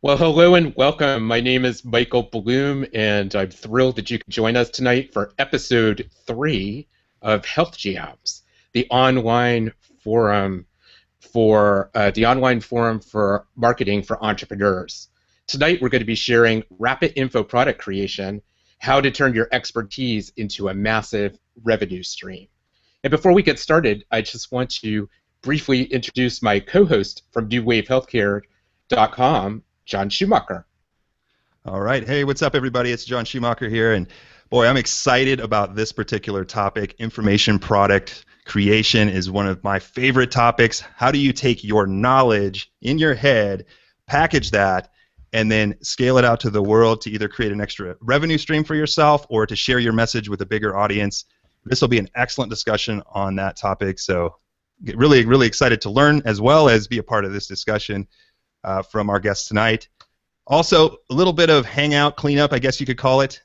Well, hello and welcome. My name is Michael Bloom, and I'm thrilled that you can join us tonight for episode 3 of Health Jams, the online forum for marketing for entrepreneurs. Tonight, we're going to be sharing rapid info product creation, how to turn your expertise into a massive revenue stream. And before we get started, I just want to briefly introduce my co-host from NewWaveHealthcare.com, John Schumacher. All right. Hey, what's up, everybody? It's John Schumacher here. And boy, I'm excited about this particular topic. Information product creation is one of my favorite topics. How do you take your knowledge in your head, package that, and then scale it out to the world to either create an extra revenue stream for yourself or to share your message with a bigger audience? This will be an excellent discussion on that topic. So get really, really excited to learn as well as be a part of this discussion from our guests tonight. Also, a little bit of Hangout cleanup, I guess you could call it.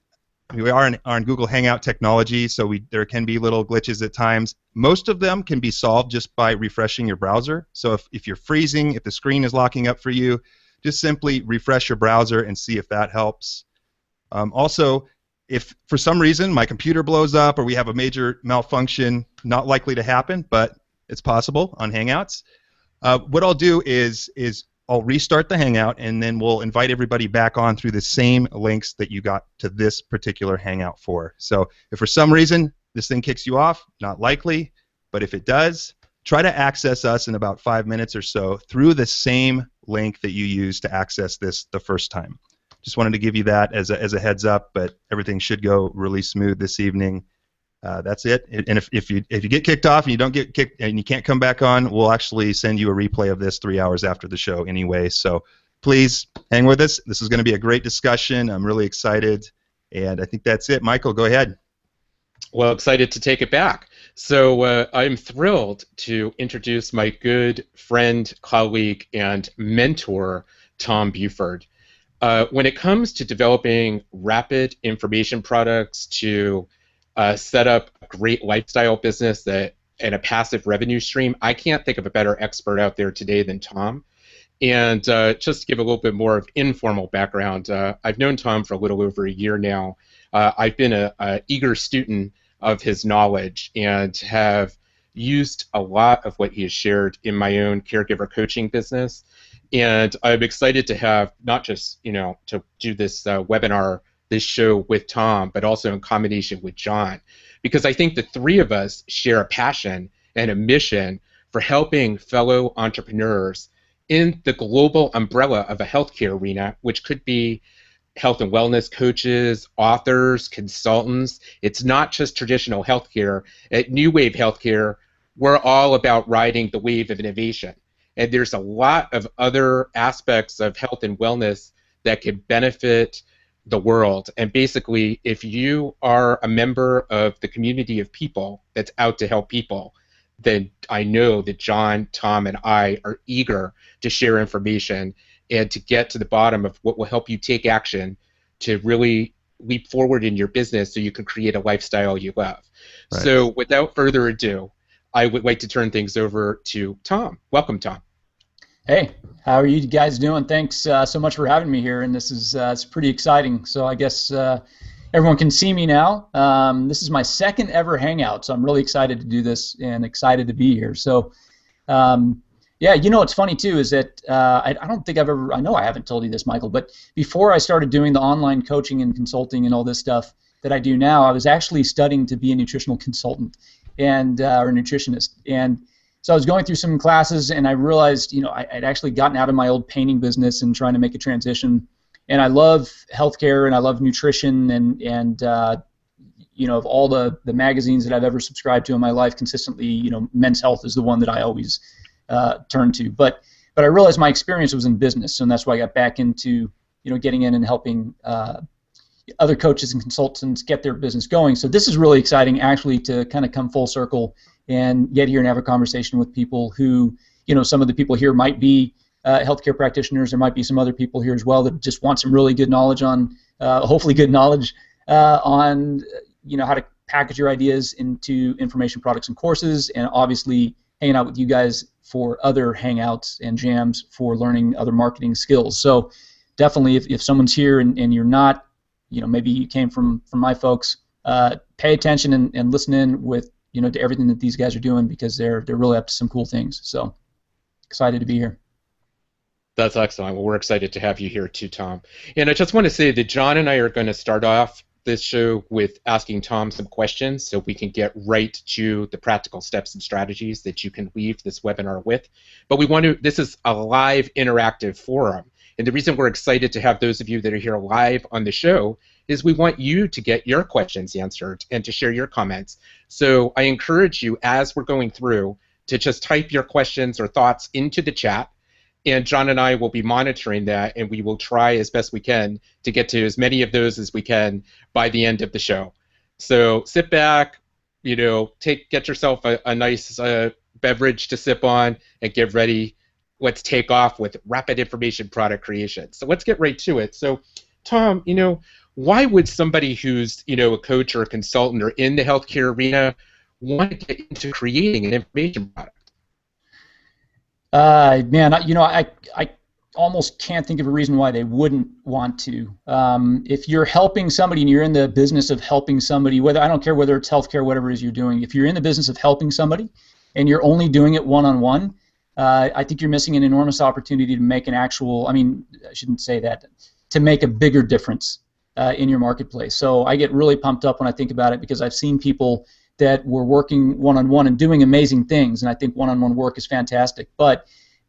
We are on Google Hangout technology, so there can be little glitches at times. Most of them can be solved just by refreshing your browser. So if you're freezing, if the screen is locking up for you, just simply refresh your browser and see if that helps. Also, if for some reason my computer blows up or we have a major malfunction, not likely to happen, but it's possible on Hangouts, what I'll do is I'll restart the Hangout, and then we'll invite everybody back on through the same links that you got to this particular Hangout for. So if for some reason this thing kicks you off, not likely, but if it does, try to access us in about 5 minutes or so through the same link that you used to access this the first time. Just wanted to give you that as a heads up, but everything should go really smooth this evening. That's it. And if you get kicked off and you don't get kicked and you can't come back on, we'll actually send you a replay of this 3 hours after the show anyway. So please hang with us. This is going to be a great discussion. I'm really excited, and I think that's it. Michael, go ahead. Well, excited to take it back. So I'm thrilled to introduce my good friend, colleague, and mentor, Tom Buford. When it comes to developing rapid information products to set up a great lifestyle business and a passive revenue stream, I can't think of a better expert out there today than Tom. And just to give a little bit more of informal background, I've known Tom for a little over a year now. I've been an eager student of his knowledge and have used a lot of what he has shared in my own caregiver coaching business. And I'm excited to have not just, to do this webinar, this show with Tom, but also in combination with John, because I think the three of us share a passion and a mission for helping fellow entrepreneurs in the global umbrella of a healthcare arena, which could be health and wellness coaches, authors, consultants. It's not just traditional healthcare. At New Wave Healthcare, we're all about riding the wave of innovation. And there's a lot of other aspects of health and wellness that can benefit the world. And basically, if you are a member of the community of people that's out to help people, then I know that John, Tom, and I are eager to share information and to get to the bottom of what will help you take action to really leap forward in your business so you can create a lifestyle you love. Right. So without further ado, I would like to turn things over to Tom. Welcome, Tom. Hey, how are you guys doing? Thanks so much for having me here, and this is it's pretty exciting. So I guess everyone can see me now. This is my second ever Hangout, so I'm really excited to do this and excited to be here. So yeah, what's funny too is that I don't think I've ever, I know I haven't told you this, Michael, but before I started doing the online coaching and consulting and all this stuff that I do now, I was actually studying to be a nutritional consultant and or a nutritionist. And so I was going through some classes, and I realized, I'd actually gotten out of my old painting business and trying to make a transition. And I love healthcare, and I love nutrition, and of all the magazines that I've ever subscribed to in my life, consistently, Men's Health is the one that I always turn to. But I realized my experience was in business, and that's why I got back into, getting in and helping other coaches and consultants get their business going. So this is really exciting, actually, to kind of come full circle and get here and have a conversation with people who, some of the people here might be healthcare practitioners. There might be some other people here as well that just want some really good knowledge on, hopefully good knowledge on, how to package your ideas into information products and courses, and obviously hanging out with you guys for other hangouts and jams for learning other marketing skills. So definitely, if someone's here and you're not, maybe you came from my folks, pay attention and listen in with, to everything that these guys are doing, because they're really up to some cool things. So excited to be here. That's excellent. Well, we're excited to have you here too, Tom. And I just want to say that John and I are going to start off this show with asking Tom some questions so we can get right to the practical steps and strategies that you can leave this webinar with. But this is a live interactive forum. And the reason we're excited to have those of you that are here live on the show is we want you to get your questions answered and to share your comments. So I encourage you, as we're going through, to just type your questions or thoughts into the chat. And John and I will be monitoring that, and we will try as best we can to get to as many of those as we can by the end of the show. So sit back, get yourself a nice beverage to sip on, and get ready. Let's take off with rapid information product creation. So let's get right to it. So, Tom, why would somebody who's a coach or a consultant or in the healthcare arena want to get into creating an information product? Man, I almost can't think of a reason why they wouldn't want to. If you're helping somebody and you're in the business of helping somebody, I don't care whether it's healthcare, whatever it is you're doing, if you're in the business of helping somebody and you're only doing it one-on-one, I think you're missing an enormous opportunity to make I shouldn't say that, to make a bigger difference in your marketplace. So I get really pumped up when I think about it, because I've seen people that were working one-on-one and doing amazing things, and I think one-on-one work is fantastic. But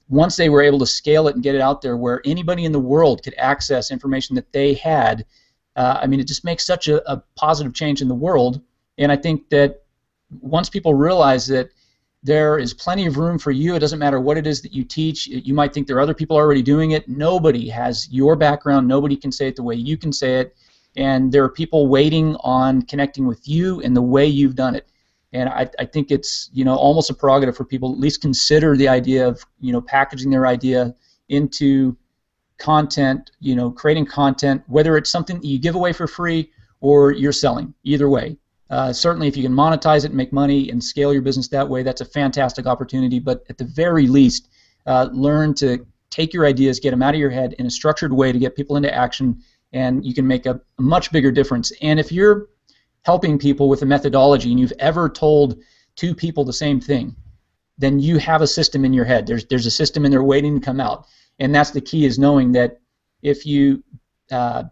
once they were able to scale it and get it out there where anybody in the world could access information that they had, it just makes such a positive change in the world. And I think that once people realize that there is plenty of room for you, it doesn't matter what it is that you teach. You might think there are other people already doing it. Nobody has your background. Nobody can say it the way you can say it. And there are people waiting on connecting with you in the way you've done it. And I think it's almost a prerogative for people to at least consider the idea of packaging their idea into content, creating content, whether it's something that you give away for free or you're selling. Either way, certainly if you can monetize it and make money and scale your business that way, that's a fantastic opportunity. But at the very least, learn to take your ideas, get them out of your head in a structured way to get people into action, and you can make a much bigger difference. And if you're helping people with a methodology and you've ever told two people the same thing, then you have a system in your head. There's a system in there waiting to come out. And that's the key, is knowing that if you ever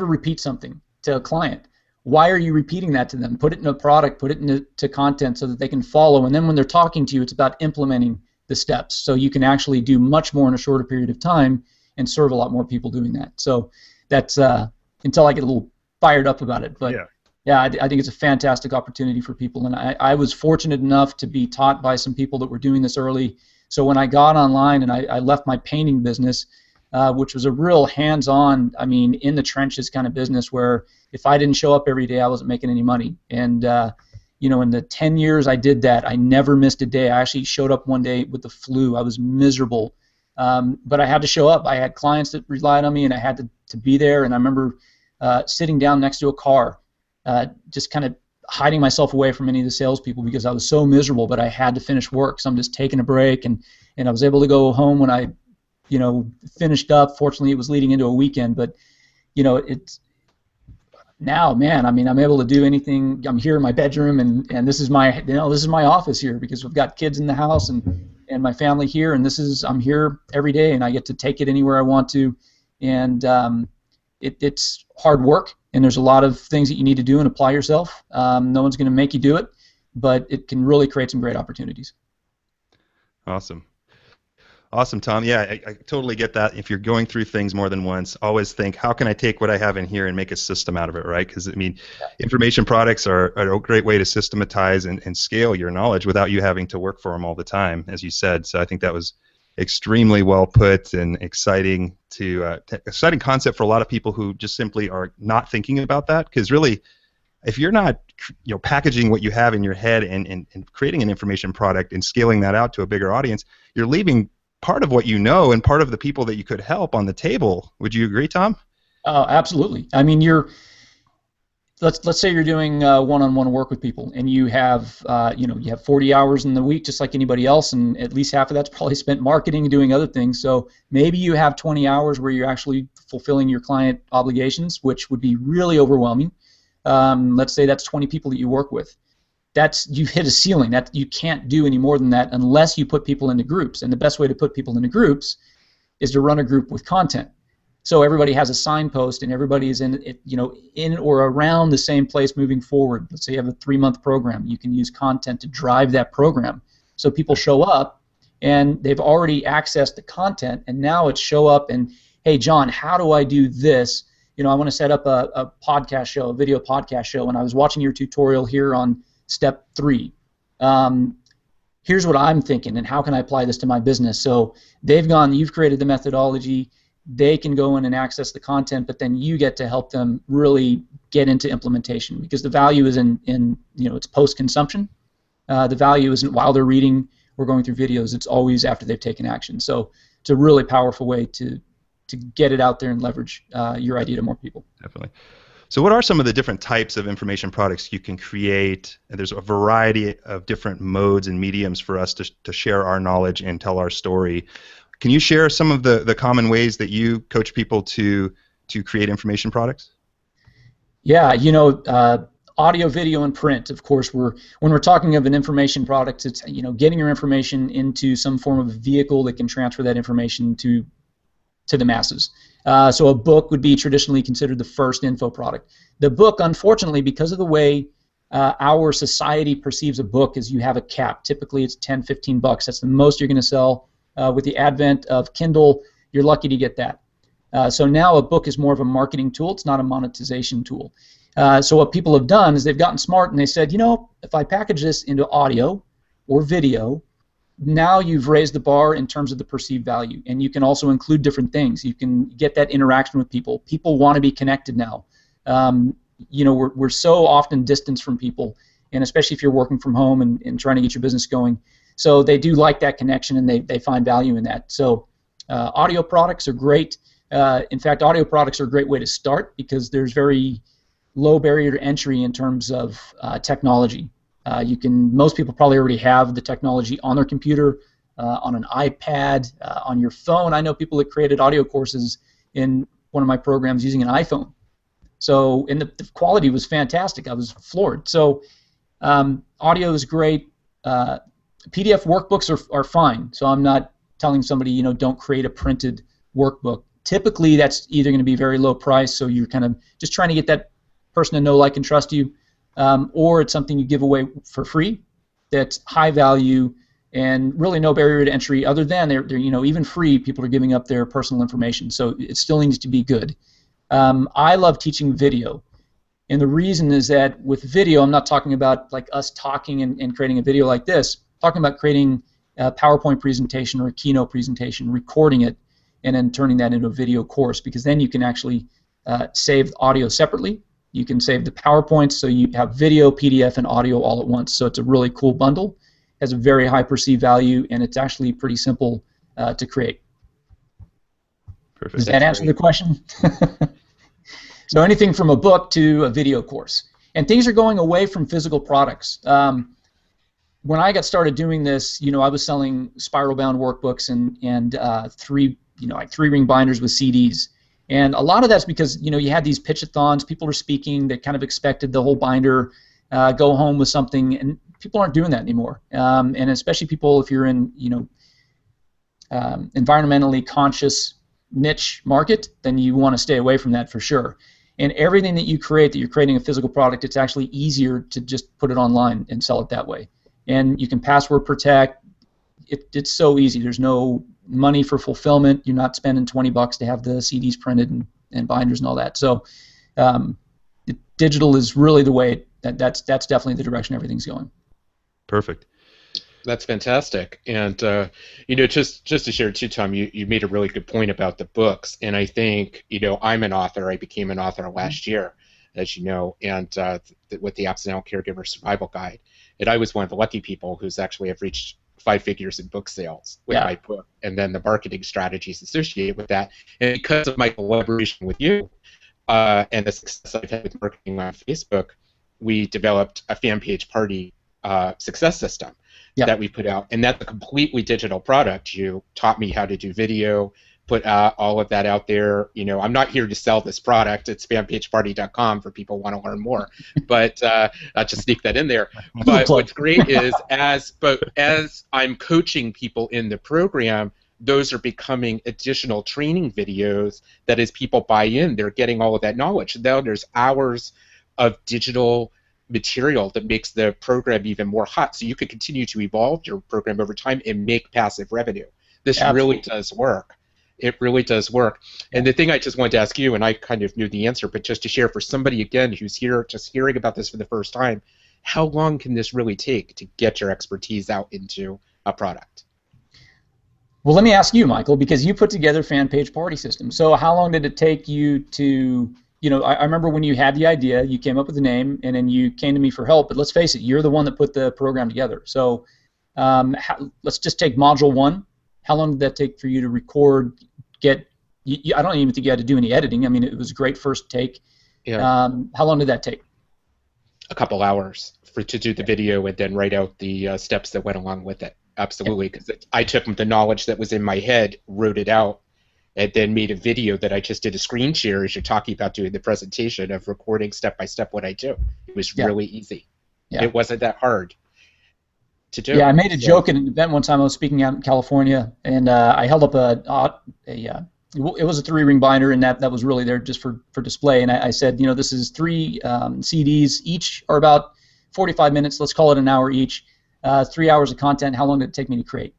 repeat something to a client, why are you repeating that to them? Put it in a product, put it into content so that they can follow. And then when they're talking to you, it's about implementing the steps so you can actually do much more in a shorter period of time and serve a lot more people doing that. So that's until I get a little fired up about it. But yeah, I think it's a fantastic opportunity for people. And I was fortunate enough to be taught by some people that were doing this early. So when I got online and I left my painting business, which was a real hands-on, in the trenches kind of business where if I didn't show up every day, I wasn't making any money. And in the 10 years I did that, I never missed a day. I actually showed up one day with the flu. I was miserable. But I had to show up. I had clients that relied on me, and I had to be there. And I remember sitting down next to a car, just kind of hiding myself away from any of the salespeople because I was so miserable, but I had to finish work. So I'm just taking a break, and I was able to go home when I, finished up. Fortunately, it was leading into a weekend, but, it's now, man, I'm able to do anything. I'm here in my bedroom, and this is my, this is my office here because we've got kids in the house and my family here, and I'm here every day, and I get to take it anywhere I want to, and it's hard work, and there's a lot of things that you need to do and apply yourself. No one's going to make you do it, but it can really create some great opportunities. Awesome, Tom. Yeah, I totally get that. If you're going through things more than once, always think, how can I take what I have in here and make a system out of it, right? Because, information products are a great way to systematize and scale your knowledge without you having to work for them all the time, as you said. So I think that was extremely well put and exciting exciting concept for a lot of people who just simply are not thinking about that. Because really, if you're not packaging what you have in your head and creating an information product and scaling that out to a bigger audience, you're leaving part of what you know and part of the people that you could help on the table. Would you agree, Tom? Oh, absolutely. let's say you're doing one-on-one work with people, and you have 40 hours in the week, just like anybody else, and at least half of that's probably spent marketing and doing other things. So maybe you have 20 hours where you're actually fulfilling your client obligations, which would be really overwhelming. Let's say that's 20 people that you work with. You've hit a ceiling that you can't do any more than that unless you put people into groups. And the best way to put people into groups is to run a group with content. So everybody has a signpost and everybody is in or around the same place moving forward. Let's say you have a 3-month program. You can use content to drive that program. So people show up and they've already accessed the content, and now it's show up and, hey, John, how do I do this? I want to set up a podcast show, a video podcast show, and I was watching your tutorial here on step 3. Here's what I'm thinking, and how can I apply this to my business? So you've created the methodology, they can go in and access the content, but then you get to help them really get into implementation, because the value is in it's post-consumption. The value isn't while they're reading or going through videos, it's always after they've taken action. So it's a really powerful way to get it out there and leverage your idea to more people. Definitely. So what are some of the different types of information products you can create? And there's a variety of different modes and mediums for us to share our knowledge and tell our story. Can you share some of the common ways that you coach people to create information products? Yeah, audio, video, and print. Of course, when we're talking of an information product, it's getting your information into some form of vehicle that can transfer that information to the masses. So a book would be traditionally considered the first info product. The book, unfortunately, because of the way our society perceives a book, is you have a cap. Typically, it's $10, $15. That's the most you're going to sell. With the advent of Kindle, you're lucky to get that. So now a book is more of a marketing tool. It's not a monetization tool. So what people have done is they've gotten smart and they said, if I package this into audio or video, now you've raised the bar in terms of the perceived value, and you can also include different things. You can get that interaction with people. People want to be connected now. We're so often distanced from people, and especially if you're working from home and trying to get your business going. So they do like that connection, and they find value in that. So audio products are great. In fact, audio products are a great way to start because there's very low barrier to entry in terms of technology. Most people probably already have the technology on their computer, on an iPad, on your phone. I know people that created audio courses in one of my programs using an iPhone. So, and the quality was fantastic. I was floored. So, audio is great. PDF workbooks are fine. So I'm not telling somebody, don't create a printed workbook. Typically, that's either going to be very low price, so you're kind of just trying to get that person to know, like, and trust you, or it's something you give away for free that's high value and really no barrier to entry other than they're even free, people are giving up their personal information. So it still needs to be good. I love teaching video. And the reason is that with video, I'm not talking about like us talking and creating a video like this. I'm talking about creating a PowerPoint presentation or a keynote presentation, recording it, and then turning that into a video course, because then you can actually save audio separately. You can save the PowerPoints, so you have video, PDF, and audio all at once. So it's a really cool bundle. Has a very high perceived value, and it's actually pretty simple to create. Perfect. Does that answer the question? So anything from a book to a video course. And things are going away from physical products. When I got started doing this, I was selling spiral-bound workbooks and three-ring binders with CDs. And a lot of that's because, you had these pitch-a-thons, people were speaking, they kind of expected the whole binder, go home with something, and people aren't doing that anymore. And especially people, if you're in, environmentally conscious niche market, then you want to stay away from that for sure. And everything that you create, that you're creating a physical product, it's actually easier to just put it online and sell it that way. And you can password protect. It's so easy. There's no money for fulfillment. You're not spending $20 to have the CDs printed and binders and all that. So digital is really the way. That's definitely the direction everything's going. Perfect. That's fantastic. And just to share too, Tom, you made a really good point about the books. And I think, I'm an author. I became an author last year, as you know, and with the Accidental Caregiver Survival Guide. And I was one of the lucky people who's actually have reached 5 figures in book sales with my book, and then the marketing strategies associated with that. And because of my collaboration with you, and the success I've had with marketing on Facebook, we developed a fan page party success system that we put out, and that's a completely digital product. You taught me how to do video, put all of that out there. You know, I'm not here to sell this product. It's fanpageparty.com for people who want to learn more. But I'll just sneak that in there. But what's great is as I'm coaching people in the program, those are becoming additional training videos that as people buy in, they're getting all of that knowledge. Now there's hours of digital material that makes the program even more hot, so you can continue to evolve your program over time and make passive revenue. This really does work. It really does work. And the thing I just wanted to ask you, and I kind of knew the answer, but just to share for somebody again who's here just hearing about this for the first time, how long can this really take to get your expertise out into a product? Well, let me ask you, Michael, because you put together fan page party system. So how long did it take you to, you know, I remember when you had the idea, you came up with the name, and then you came to me for help. But let's face it, you're the one that put the program together. So let's just take module 1. How long did that take for you to record, I don't even think you had to do any editing. I mean, it was a great first take. Yeah. How long did that take? A couple hours to do the video and then write out the steps that went along with it. Absolutely, because I took the knowledge that was in my head, wrote it out, and then made a video that I just did a screen share as you're talking about doing the presentation of recording step by step what I do. It was really easy. It wasn't that hard to do. Yeah, I made a joke at an event one time. I was speaking out in California, and I held up it was a 3-ring binder, and that was really there just for display. And I said, you know, this is 3 CDs. Each are about 45 minutes. Let's call it an hour each. 3 hours of content. How long did it take me to create?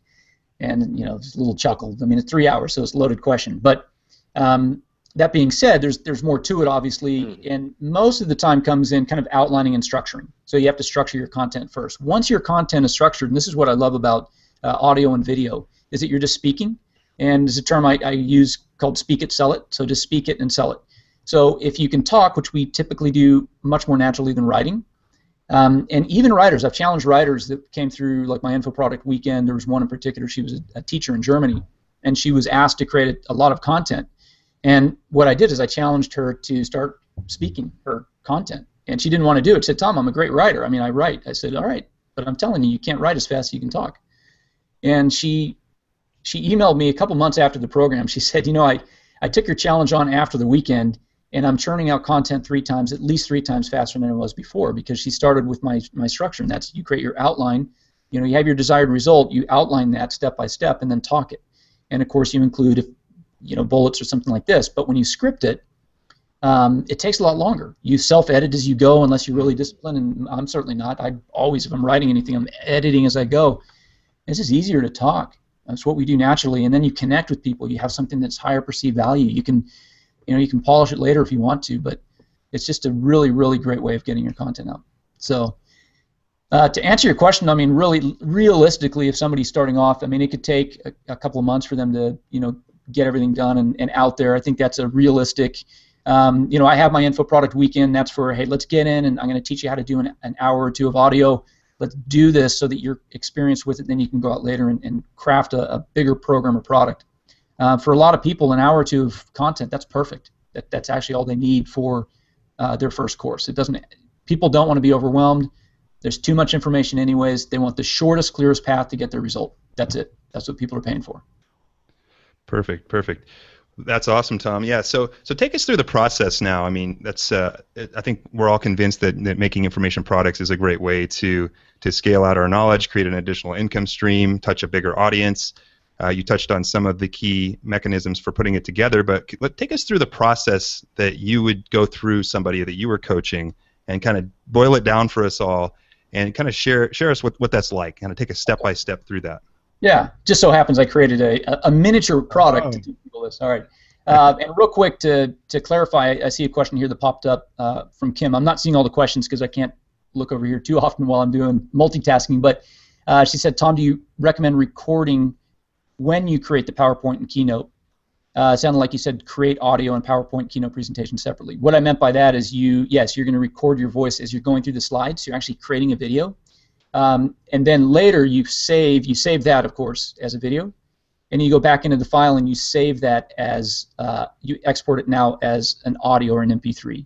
And, you know, just a little chuckle. I mean, it's 3 hours, so it's a loaded question. But that being said, there's more to it, obviously, and most of the time comes in kind of outlining and structuring. So you have to structure your content first. Once your content is structured, and this is what I love about audio and video, is that you're just speaking. And there's a term I use called speak it, sell it. So just speak it and sell it. So if you can talk, which we typically do much more naturally than writing, and even writers, I've challenged writers that came through like my info product weekend. There was one in particular. She was a teacher in Germany, and she was asked to create a lot of content. And what I did is I challenged her to start speaking her content, and she didn't want to do it. She said, "Tom, I'm a great writer. I mean, I write." I said, "All right, but I'm telling you, you can't write as fast as you can talk." And she emailed me a couple months after the program. She said, "You know, I took your challenge on after the weekend, and I'm churning out content at least three times faster than it was before," because she started with my structure, and that's you create your outline. You know, you have your desired result, you outline that step by step, and then talk it. And of course, you include, you know, bullets or something like this. But when you script it, it takes a lot longer. You self-edit as you go, unless you're really disciplined, and I'm certainly not. I always, if I'm writing anything, I'm editing as I go. It's just easier to talk. That's what we do naturally, and then you connect with people. You have something that's higher perceived value. You can polish it later if you want to, but it's just a really, really great way of getting your content out. So to answer your question, I mean, really, realistically, if somebody's starting off, I mean, it could take a couple of months for them to, you know, get everything done and out there. I think that's a realistic, you know, I have my info product weekend. That's for, hey, let's get in, and I'm going to teach you how to do an hour or two of audio. Let's do this so that you're experienced with it, then you can go out later and craft a bigger program or product. For a lot of people, an hour or two of content, that's perfect. That's actually all they need for their first course. People don't want to be overwhelmed. There's too much information anyways. They want the shortest, clearest path to get their result. That's it. That's what people are paying for. Perfect. That's awesome, Tom. Yeah. So take us through the process now. I mean, that's I think we're all convinced that making information products is a great way to scale out our knowledge, create an additional income stream, touch a bigger audience. You touched on some of the key mechanisms for putting it together, but take us through the process that you would go through somebody that you were coaching, and kind of boil it down for us all, and kind of share us what that's like. Kind of take a step by step through that. Yeah, just so happens I created a miniature product to teach people this. All right, and real quick to clarify, I see a question here that popped up from Kim. I'm not seeing all the questions because I can't look over here too often while I'm doing multitasking, but she said, Tom, do you recommend recording when you create the PowerPoint and Keynote? It sounded like you said create audio and PowerPoint Keynote presentation separately. What I meant by that is you're going to record your voice as you're going through the slides. So you're actually creating a video. And then later you save that, of course, as a video. and you go back into the file and you save that as, you export it now as an audio or an MP3.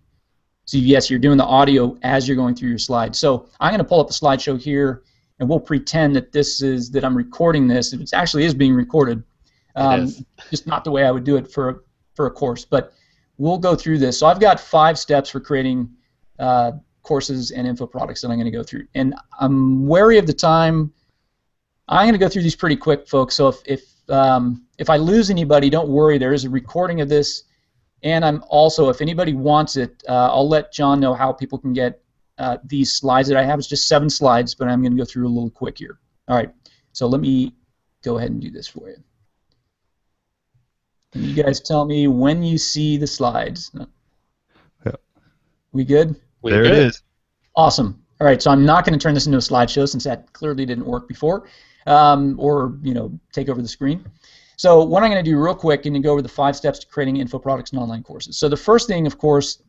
So yes, you're doing the audio as you're going through your slides. So I'm going to pull up the slideshow here, and we'll pretend that that I'm recording this. It actually is being recorded, just not the way I would do it for a course. But we'll go through this. So I've got 5 steps for creating courses and info products that I'm going to go through, and I'm wary of the time. I'm going to go through these pretty quick, folks. So if I lose anybody, don't worry. There is a recording of this. And I'm also, if anybody wants it, I'll let John know how people can get these slides that I have. It's just 7 slides, but I'm going to go through a little quick here. All right, so let me go ahead and do this for you. Can you guys tell me when you see the slides? Yeah. We good? There it is. Awesome. All right, so I'm not going to turn this into a slideshow since that clearly didn't work before, or take over the screen. So what I'm going to do real quick and go over the 5 steps to creating info products and online courses. So the first thing, of course,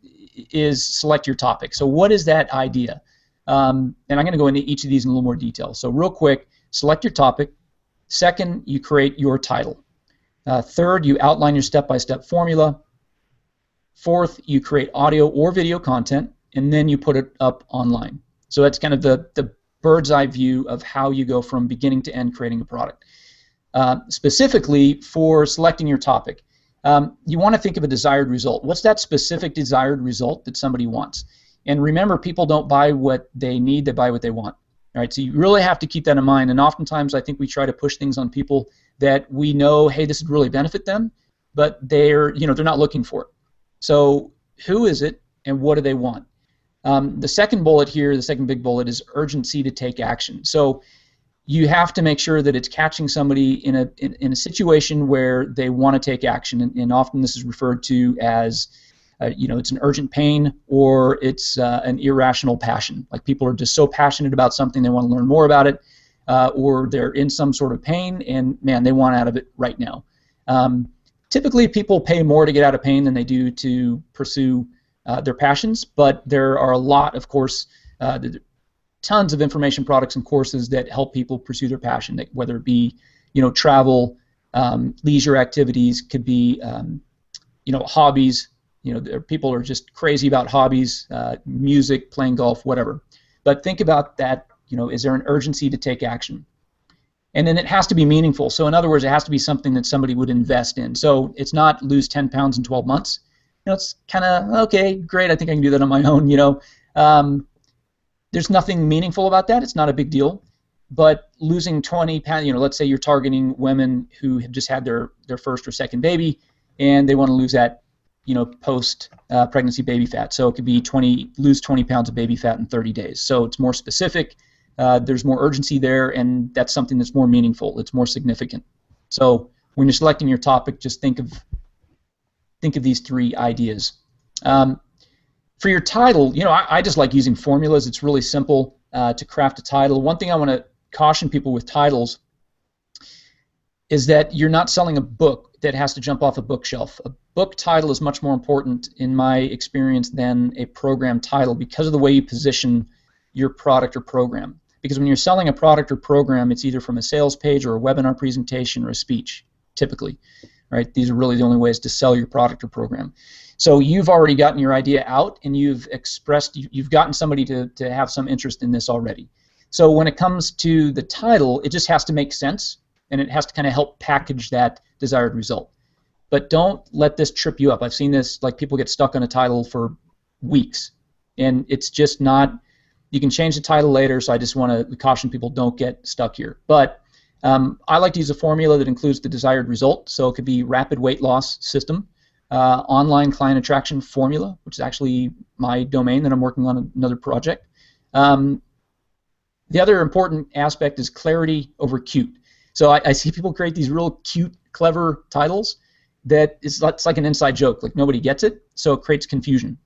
is select your topic. So what is that idea? And I'm going to go into each of these in a little more detail. So real quick, select your topic. Second, you create your title. Third, you outline your step-by-step formula. Fourth, you create audio or video content, and then you put it up online. So that's kind of the bird's eye view of how you go from beginning to end creating a product. Specifically for selecting your topic, you want to think of a desired result. What's that specific desired result that somebody wants? And remember, people don't buy what they need, they buy what they want. All right, so you really have to keep that in mind. And oftentimes I think we try to push things on people that we know, hey, this would really benefit them, but they're not looking for it. So who is it and what do they want? The second bullet here, the second big bullet, is urgency to take action. So you have to make sure that it's catching somebody in a situation where they want to take action, and often this is referred to as, it's an urgent pain or it's an irrational passion. Like people are just so passionate about something they want to learn more about it, or they're in some sort of pain and man, they want out of it right now. Typically, people pay more to get out of pain than they do to pursue their passions, but there are a lot, of course, tons of information products and courses that help people pursue their passion, whether it be, travel, leisure activities, could be, hobbies. People are just crazy about hobbies, music, playing golf, whatever. But think about that, is there an urgency to take action? And then it has to be meaningful. So in other words, it has to be something that somebody would invest in. So it's not lose 10 pounds in 12 months. It's kind of, okay, great, I think I can do that on my own, There's nothing meaningful about that. It's not a big deal. But losing 20 pounds, let's say you're targeting women who have just had their first or second baby, and they want to lose that, post-pregnancy baby fat. So it could be lose 20 pounds of baby fat in 30 days. So it's more specific. There's more urgency there, and that's something that's more meaningful. It's more significant. So when you're selecting your topic, just think of these 3 ideas. For your title, I just like using formulas. It's really simple to craft a title. One thing I want to caution people with titles is that you're not selling a book that has to jump off a bookshelf. A book title is much more important, in my experience, than a program title because of the way you position your product or program. Because when you're selling a product or program, it's either from a sales page or a webinar presentation or a speech, typically. Right? These are really the only ways to sell your product or program. So you've already gotten your idea out, and you've gotten somebody to have some interest in this already. So when it comes to the title, it just has to make sense, and it has to kind of help package that desired result. But don't let this trip you up. I've seen this, like people get stuck on a title for weeks, and it's just not. You can change the title later, so I just want to caution people, don't get stuck here. But I like to use a formula that includes the desired result, so it could be rapid weight loss system, online client attraction formula, which is actually my domain that I'm working on another project. The other important aspect is clarity over cute. So I see people create these real cute, clever titles that it's like an inside joke, like nobody gets it, so it creates confusion.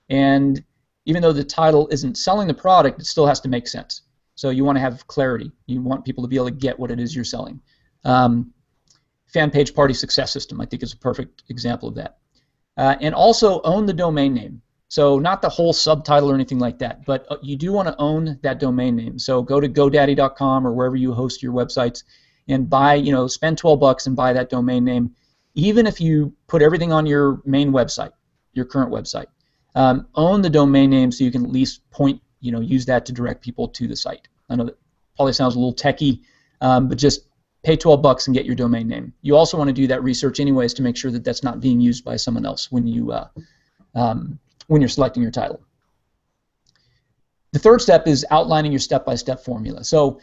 And even though the title isn't selling the product, it still has to make sense. So you want to have clarity. You want people to be able to get what it is you're selling. Fan page party success system, I think, is a perfect example of that. And also own the domain name. So not the whole subtitle or anything like that, but you do want to own that domain name. So go to GoDaddy.com or wherever you host your websites and buy, spend $12 and buy that domain name. Even if you put everything on your main website, your current website, own the domain name so you can at least use that to direct people to the site. I know that probably sounds a little techy, but just pay $12 and get your domain name. You also want to do that research anyways to make sure that that's not being used by someone else when you're selecting your title. The third step is outlining your step-by-step formula. So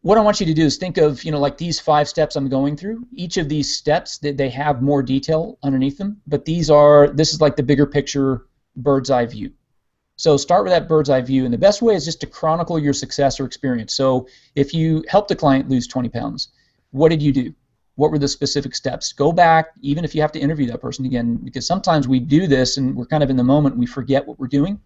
what I want you to do is think of, like these 5 steps I'm going through. Each of these steps, they have more detail underneath them, but this is like the bigger picture bird's eye view. So start with that bird's eye view, and the best way is just to chronicle your success or experience. So if you helped a client lose 20 pounds, what did you do? What were the specific steps? Go back, even if you have to interview that person again, because sometimes we do this and we're kind of in the moment and we forget what we're doing.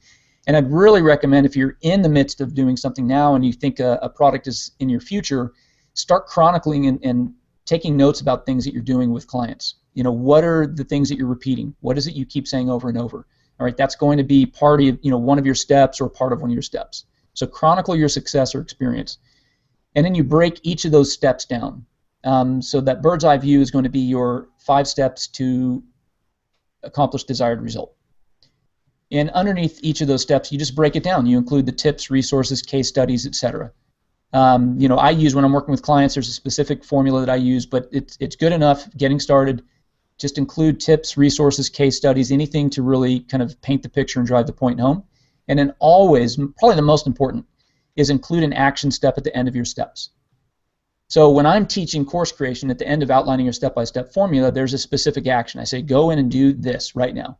And I'd really recommend, if you're in the midst of doing something now and you think a product is in your future, start chronicling and taking notes about things that you're doing with clients. What are the things that you're repeating? What is it you keep saying over and over? All right, that's going to be part of one of your steps or part of one of your steps. So chronicle your success or experience, and then you break each of those steps down. So that bird's eye view is going to be your 5 steps to accomplish desired result. And underneath each of those steps, you just break it down. You include the tips, resources, case studies, etc. I use, when I'm working with clients, there's a specific formula that I use, but it's good enough getting started. Just include tips, resources, case studies, anything to really kind of paint the picture and drive the point home. And then always, probably the most important, is include an action step at the end of your steps. So when I'm teaching course creation, at the end of outlining your step-by-step formula, there's a specific action. I say, go in and do this right now.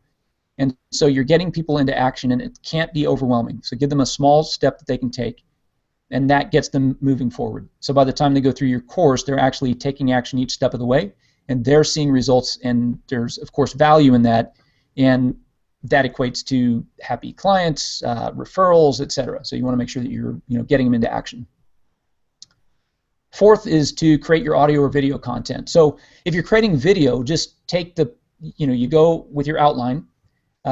And so you're getting people into action, and it can't be overwhelming. So give them a small step that they can take, and that gets them moving forward. So by the time they go through your course, they're actually taking action each step of the way, and they're seeing results, and there's, of course, value in that, and that equates to happy clients, referrals, etc. So you want to make sure that you're getting them into action. Fourth is to create your audio or video content. So if you're creating video, just take you go with your outline,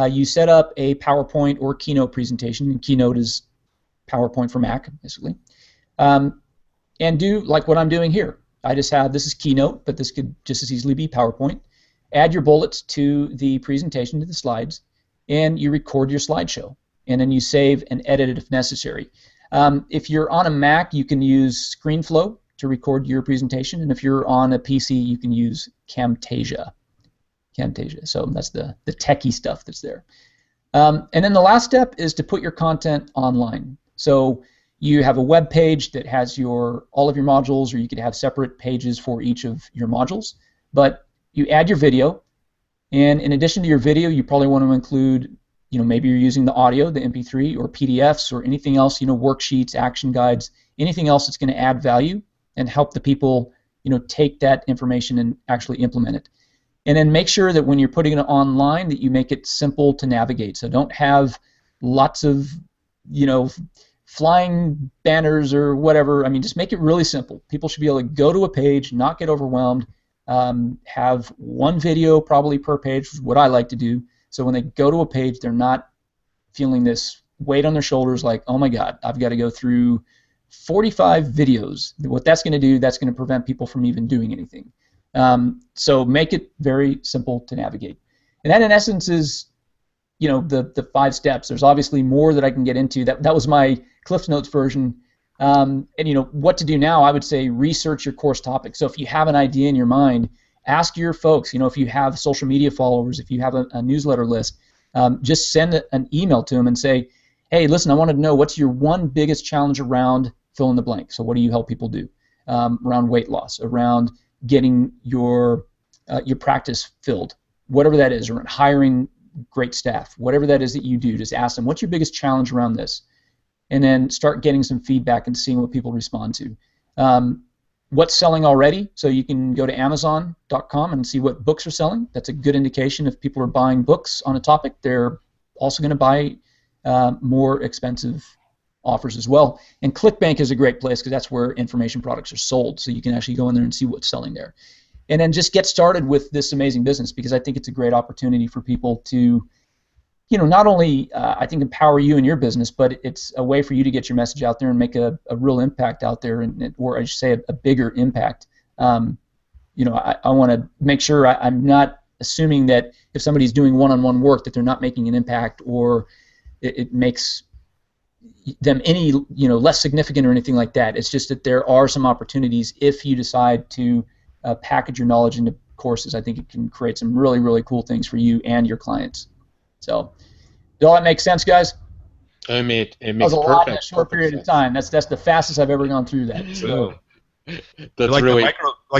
you set up a PowerPoint or Keynote presentation, and Keynote is PowerPoint for Mac, basically, and do like what I'm doing here. I just have, this is Keynote, but this could just as easily be PowerPoint. Add your bullets to the presentation, to the slides, and you record your slideshow. And then you save and edit it if necessary. If you're on a Mac, you can use ScreenFlow to record your presentation, and if you're on a PC, you can use Camtasia. So that's the techie stuff that's there. And then the last step is to put your content online. So you have a web page that has all of your modules, or you could have separate pages for each of your modules. But you add your video, and in addition to your video, you probably want to include, maybe you're using the audio, the MP3, or PDFs, or anything else, worksheets, action guides, anything else that's going to add value and help the people, take that information and actually implement it. And then make sure that when you're putting it online, that you make it simple to navigate. So don't have lots of, flying banners or whatever. I mean, just make it really simple. People should be able to go to a page, not get overwhelmed, have one video probably per page, which is what I like to do. So when they go to a page, they're not feeling this weight on their shoulders like, oh my God, I've got to go through 45 videos. What that's going to do, that's going to prevent people from even doing anything. So make it very simple to navigate. And that in essence is, the 5 steps. There's obviously more that I can get into. That was my Cliff Notes version. And what to do now, I would say research your course topic. So if you have an idea in your mind, ask your folks, if you have social media followers, if you have a newsletter list, just send an email to them and say, hey, listen, I wanted to know what's your one biggest challenge around fill in the blank. So what do you help people do? Around weight loss, around getting your practice filled, whatever that is, around hiring great staff, whatever that is that you do, just ask them, what's your biggest challenge around this? And then start getting some feedback and seeing what people respond to. What's selling already? So you can go to Amazon.com and see what books are selling. That's a good indication if people are buying books on a topic. They're also going to buy more expensive offers as well. And ClickBank is a great place because that's where information products are sold. So you can actually go in there and see what's selling there. And then just get started with this amazing business, because I think it's a great opportunity for people to not only I think empower you in your business, but it's a way for you to get your message out there and make a real impact out there, or I should say a bigger impact. I want to make sure I'm not assuming that if somebody's doing one-on-one work that they're not making an impact, or it makes them any less significant or anything like that. It's just that there are some opportunities if you decide to package your knowledge into courses. I think it can create some really, really cool things for you and your clients. So, does all that make sense, guys? It makes that was a lot in a short period of time. That's the fastest I've ever gone through that. So. That's like really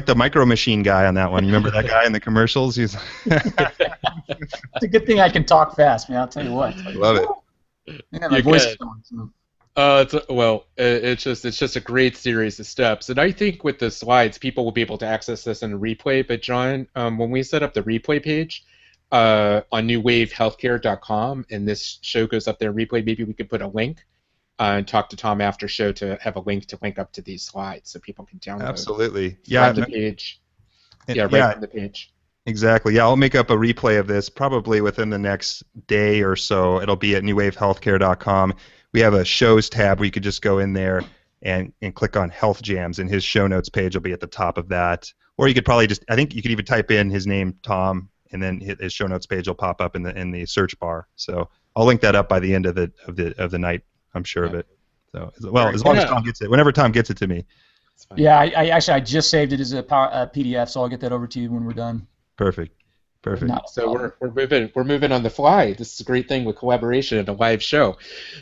the micro machine guy on that one. You remember that guy in the commercials? It's a good thing I can talk fast, man. I'll tell you what. I love it. Man, my voice is going. So. It's just a great series of steps, and I think with the slides, people will be able to access this in a replay. But John, when we set up the replay page on newwavehealthcare.com, and this show goes up there in replay, maybe we could put a link and talk to Tom after show to have a link to link up to these slides so people can download. Absolutely. From the page. Right from the page. Exactly. Yeah, I'll make up a replay of this probably within the next day or so. It'll be at newwavehealthcare.com. We have a shows tab where you could just go in there and click on Health Jams, and his show notes page will be at the top of that. Or you could probably I think you could even type in his name, Tom, and then his show notes page will pop up in the search bar. So I'll link that up by the end of the night. I'm sure of it. So, as long as Tom gets it, whenever Tom gets it to me. Yeah, I just saved it as a PDF, so I'll get that over to you when we're done. Perfect. So we're moving on the fly. This is a great thing with collaboration and a live show.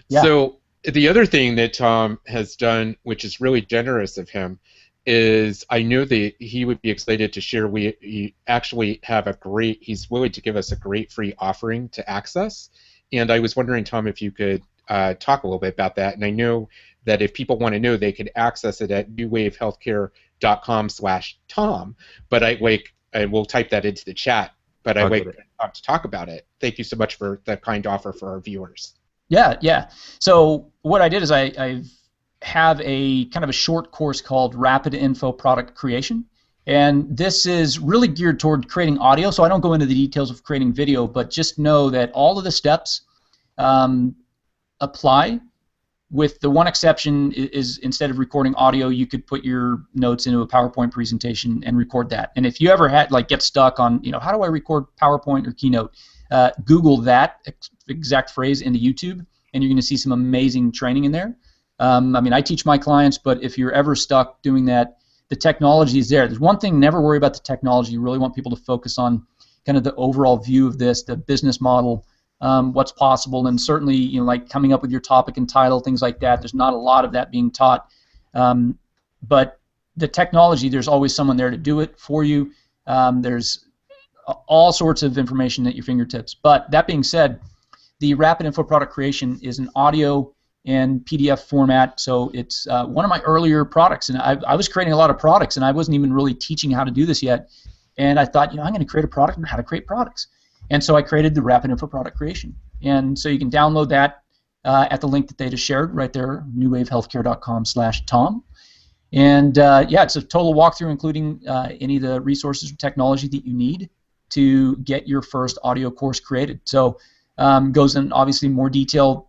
Yeah. So the other thing that Tom has done, which is really generous of him, is I know that he would be excited to share. We actually have he's willing to give us a great free offering to access. And I was wondering, Tom, if you could talk a little bit about that. And I know that if people want to know, they can access it at newwavehealthcare.com/Tom. But I will type that into the chat. But I'd like to talk about it. Thank you so much for the kind offer for our viewers. Yeah. So what I did is I have a kind of a short course called Rapid Info Product Creation. And this is really geared toward creating audio. So I don't go into the details of creating video, but just know that all of the steps apply, with the one exception is instead of recording audio, you could put your notes into a PowerPoint presentation and record that. And if you ever get stuck on, how do I record PowerPoint or Keynote, Google that exact phrase into YouTube, and you're going to see some amazing training in there. I teach my clients, but if you're ever stuck doing that, the technology is there. There's one thing, never worry about the technology. You really want people to focus on kind of the overall view of this, the business model, what's possible, and certainly like coming up with your topic and title, things like that. There's not a lot of that being taught, but the technology, there's always someone there to do it for you. There's all sorts of information at your fingertips. But that being said, the Rapid Info Product Creation is an audio and PDF format, so it's one of my earlier products, and I was creating a lot of products, and I wasn't even really teaching how to do this yet. And I thought, I'm going to create a product and how to create products. And so I created the Rapid Info Product Creation. And so you can download that at the link that they just shared right there, newwavehealthcare.com/Tom. And it's a total walkthrough, including any of the resources or technology that you need to get your first audio course created. So goes in obviously more detail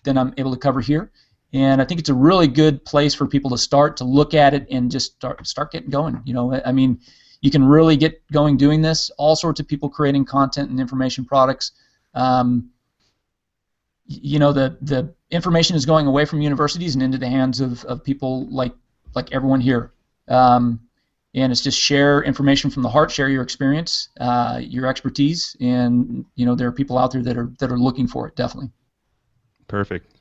than I'm able to cover here. And I think it's a really good place for people to start to look at it and just start getting going. You can really get going doing this. All sorts of people creating content and information products. The information is going away from universities and into the hands of people like everyone here. And it's just share information from the heart, share your experience, your expertise, and there are people out there that are looking for it, definitely. Perfect.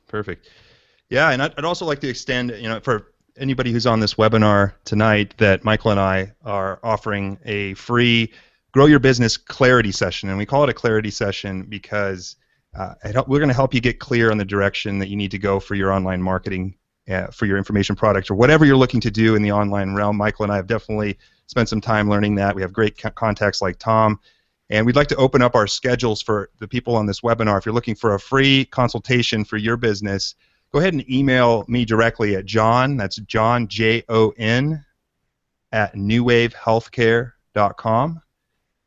Yeah, and I'd also like to extend, for anybody who's on this webinar tonight, that Michael and I are offering a free Grow Your Business Clarity Session. And we call it a Clarity Session because we're going to help you get clear on the direction that you need to go for your online marketing, for your information product, or whatever you're looking to do in the online realm. Michael and I have definitely spent some time learning that. We have great contacts like Tom. And we'd like to open up our schedules for the people on this webinar. If you're looking for a free consultation for your business, go ahead and email me directly at John, that's John, Jon, at newwavehealthcare.com.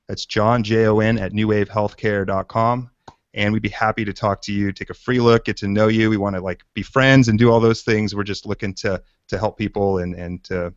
That's John, Jon, at newwavehealthcare.com. and we'd be happy to talk to you, take a free look, get to know you. We want to like be friends and do all those things. We're just looking to help people and to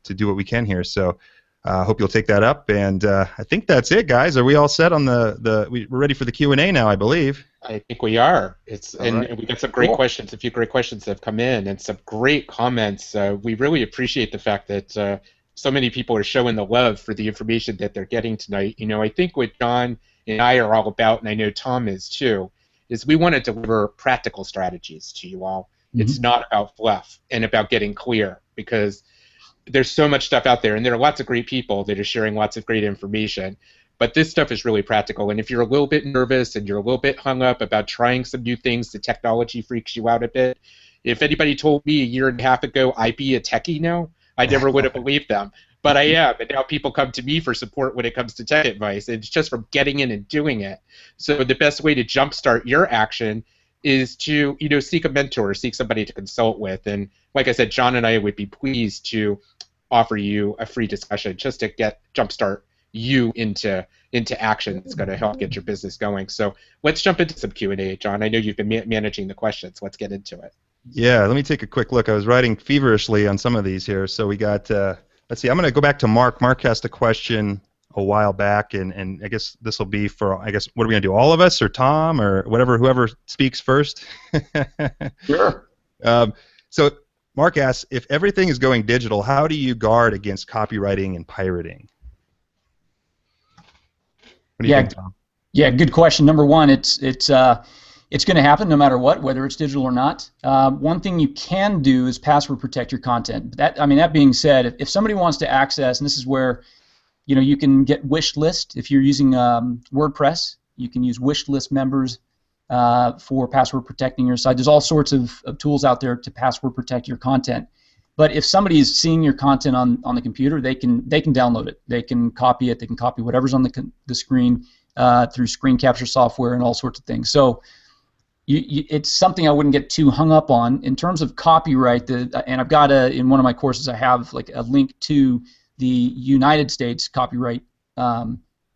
do what we can here. So I hope you'll take that up. And I think that's it, guys. Are we all set on we're ready for the Q&A now, I believe. I think we are. Right. We got some great questions, a few great questions that have come in, and some great comments. We really appreciate the fact that so many people are showing the love for the information that they're getting tonight. You know, I think what John and I are all about, and I know Tom is too, is we want to deliver practical strategies to you all. Mm-hmm. It's not about fluff and about getting clear, because there's so much stuff out there, and there are lots of great people that are sharing lots of great information. But this stuff is really practical, and if you're a little bit nervous and you're a little bit hung up about trying some new things, the technology freaks you out a bit. If anybody told me a year and a half ago I'd be a techie now, I never would have believed them. But I am, and now people come to me for support when it comes to tech advice. It's just from getting in and doing it. So the best way to jumpstart your action is to, you know, seek a mentor, seek somebody to consult with. And like I said, John and I would be pleased to offer you a free discussion just to jumpstart you into action. It's going to help get your business going. So let's jump into some Q&A, John. I know you've been managing the questions. Let's get into it. Yeah, let me take a quick look. I was writing feverishly on some of these here. So we got, let's see, I'm going to go back to Mark. Mark asked a question a while back, and I guess this will be for, I guess, what are we going to do, all of us or Tom or whatever, whoever speaks first? Sure. So Mark asks, if everything is going digital, how do you guard against copywriting and pirating? What do you think, Tom? Yeah, good question. Number one, it's going to happen no matter what, whether it's digital or not. One thing you can do is password protect your content. That being said, if somebody wants to access, and this is where, you know, you can get wish list. If you're using WordPress, you can use wish list members for password protecting your site. There's all sorts of tools out there to password protect your content. But if somebody is seeing your content on the computer, they can download it. They can copy it. They can copy whatever's on the screen through screen capture software and all sorts of things. So it's something I wouldn't get too hung up on. In terms of copyright, and I've got in one of my courses, I have like a link to the United States copyright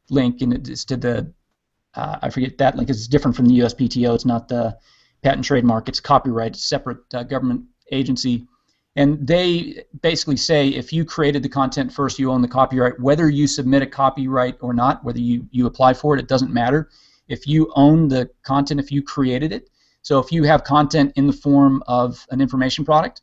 link, and it's to the I forget that link. It's different from the USPTO. It's not the patent and trademark. It's copyright. It's a separate government agency. And they basically say if you created the content first, you own the copyright. Whether you submit a copyright or not, whether you apply for it, it doesn't matter. If you own the content, if you created it. So if you have content in the form of an information product,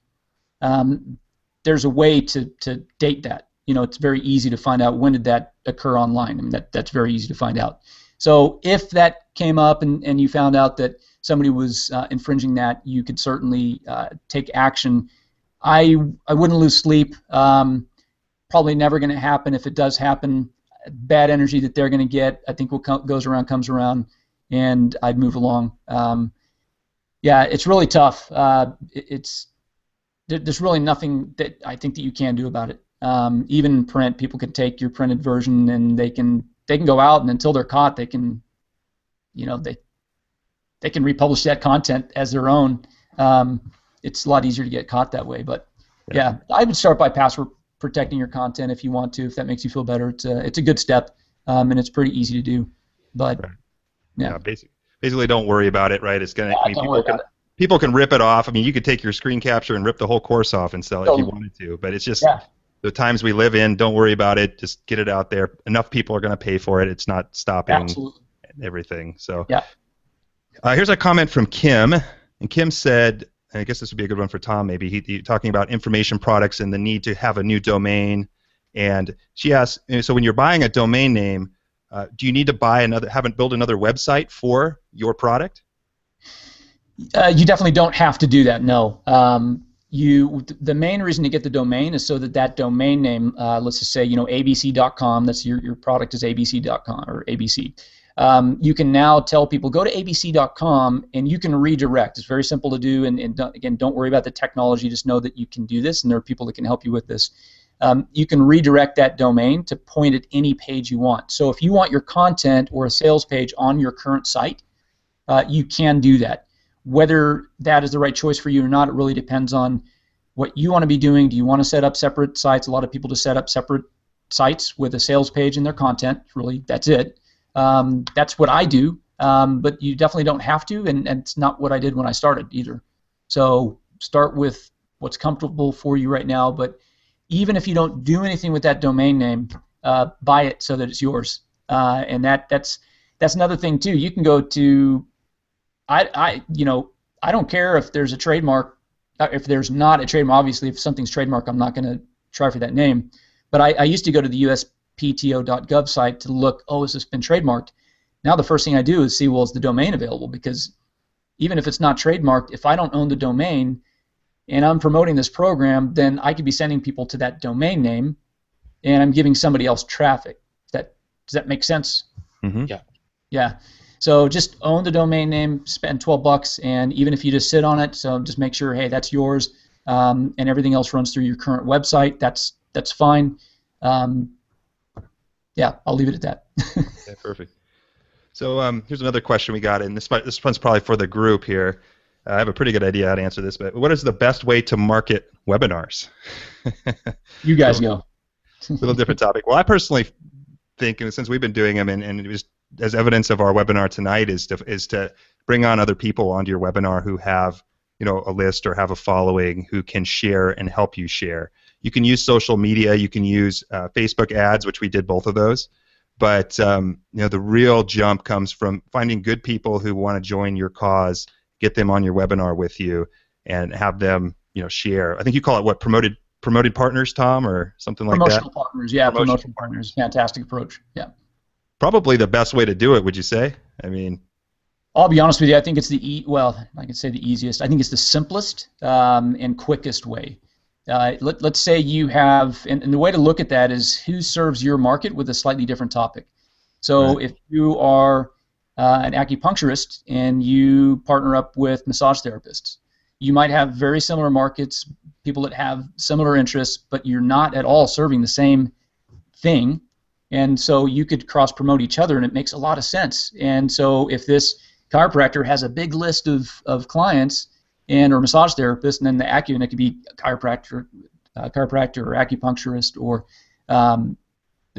there's a way to date that. You know, it's very easy to find out when did that occur online. I mean, that's very easy to find out. So if that came up and you found out that somebody was infringing that, you could certainly take action. I wouldn't lose sleep. Probably never going to happen. If it does happen, bad energy that they're going to get, I think what goes around comes around, and I'd move along. Yeah, it's really tough. There's really nothing that I think that you can do about it. Even print, people can take your printed version and they can go out, and until they're caught, they can, you know, they can republish that content as their own. It's a lot easier to get caught that way. But yeah, I would start by password protecting your content if you want to, if that makes you feel better. It's a good step, and it's pretty easy to do. But yeah, basically don't worry about it, right? It's gonna. People can rip it off. I mean, you could take your screen capture and rip the whole course off and sell it if you wanted to. But it's just the times we live in. Don't worry about it. Just get it out there. Enough people are going to pay for it. It's not stopping everything. So here's a comment from Kim, and Kim said, and I guess this would be a good one for Tom maybe, he talking about information products and the need to have a new domain. And she asked, so when you're buying a domain name, do you need to build another website for your product? You definitely don't have to do that, no. The main reason to get the domain is so that domain name, let's just say, abc.com, that's your product is abc.com or abc. You can now tell people, go to abc.com, and you can redirect. It's very simple to do, and again, don't worry about the technology. Just know that you can do this, and there are people that can help you with this. You can redirect that domain to point at any page you want. So if you want your content or a sales page on your current site, you can do that. Whether that is the right choice for you or not, it really depends on what you want to be doing. Do you want to set up separate sites? A lot of people just set up separate sites with a sales page and their content. Really, that's it. That's what I do. but you definitely don't have to, and it's not what I did when I started either. So start with what's comfortable for you right now, but even if you don't do anything with that domain name, buy it so that it's yours. And that's another thing too. You can go to I don't care if there's a trademark. If there's not a trademark, obviously, if something's trademark, I'm not going to try for that name. But I used to go to the USPTO.gov site to look, oh, has this been trademarked? Now the first thing I do is see, well, is the domain available? Because even if it's not trademarked, if I don't own the domain and I'm promoting this program, then I could be sending people to that domain name, and I'm giving somebody else traffic. Does that make sense? Mm-hmm. Yeah. Yeah. So just own the domain name, spend $12, and even if you just sit on it, so just make sure, hey, that's yours, and everything else runs through your current website. That's fine. Yeah, I'll leave it at that. Okay, perfect. So here's another question we got, and this one's probably for the group here. I have a pretty good idea how to answer this, but what is the best way to market webinars? You guys go. A little different topic. Well, I personally think, and since we've been doing them, and it was as evidence of our webinar tonight, is to bring on other people onto your webinar who have, a list or have a following who can share and help you share. You can use social media. You can use Facebook ads, which we did both of those. But the real jump comes from finding good people who want to join your cause, get them on your webinar with you, and have them, share. I think you call it what, promoted partners, Tom, or something like that. Promotional partners, yeah. Promotional partners, fantastic approach. Yeah. Probably the best way to do it, would you say? I mean, I'll be honest with you. I think it's I could say the easiest. I think it's the simplest and quickest way. Let's say you have, and the way to look at that is who serves your market with a slightly different topic. So Right. if you are an acupuncturist and you partner up with massage therapists, you might have very similar markets, people that have similar interests, but you're not at all serving the same thing. And so you could cross-promote each other, and it makes a lot of sense. And so if this chiropractor has a big list of clients or massage therapists, and then and it could be a chiropractor or acupuncturist, or I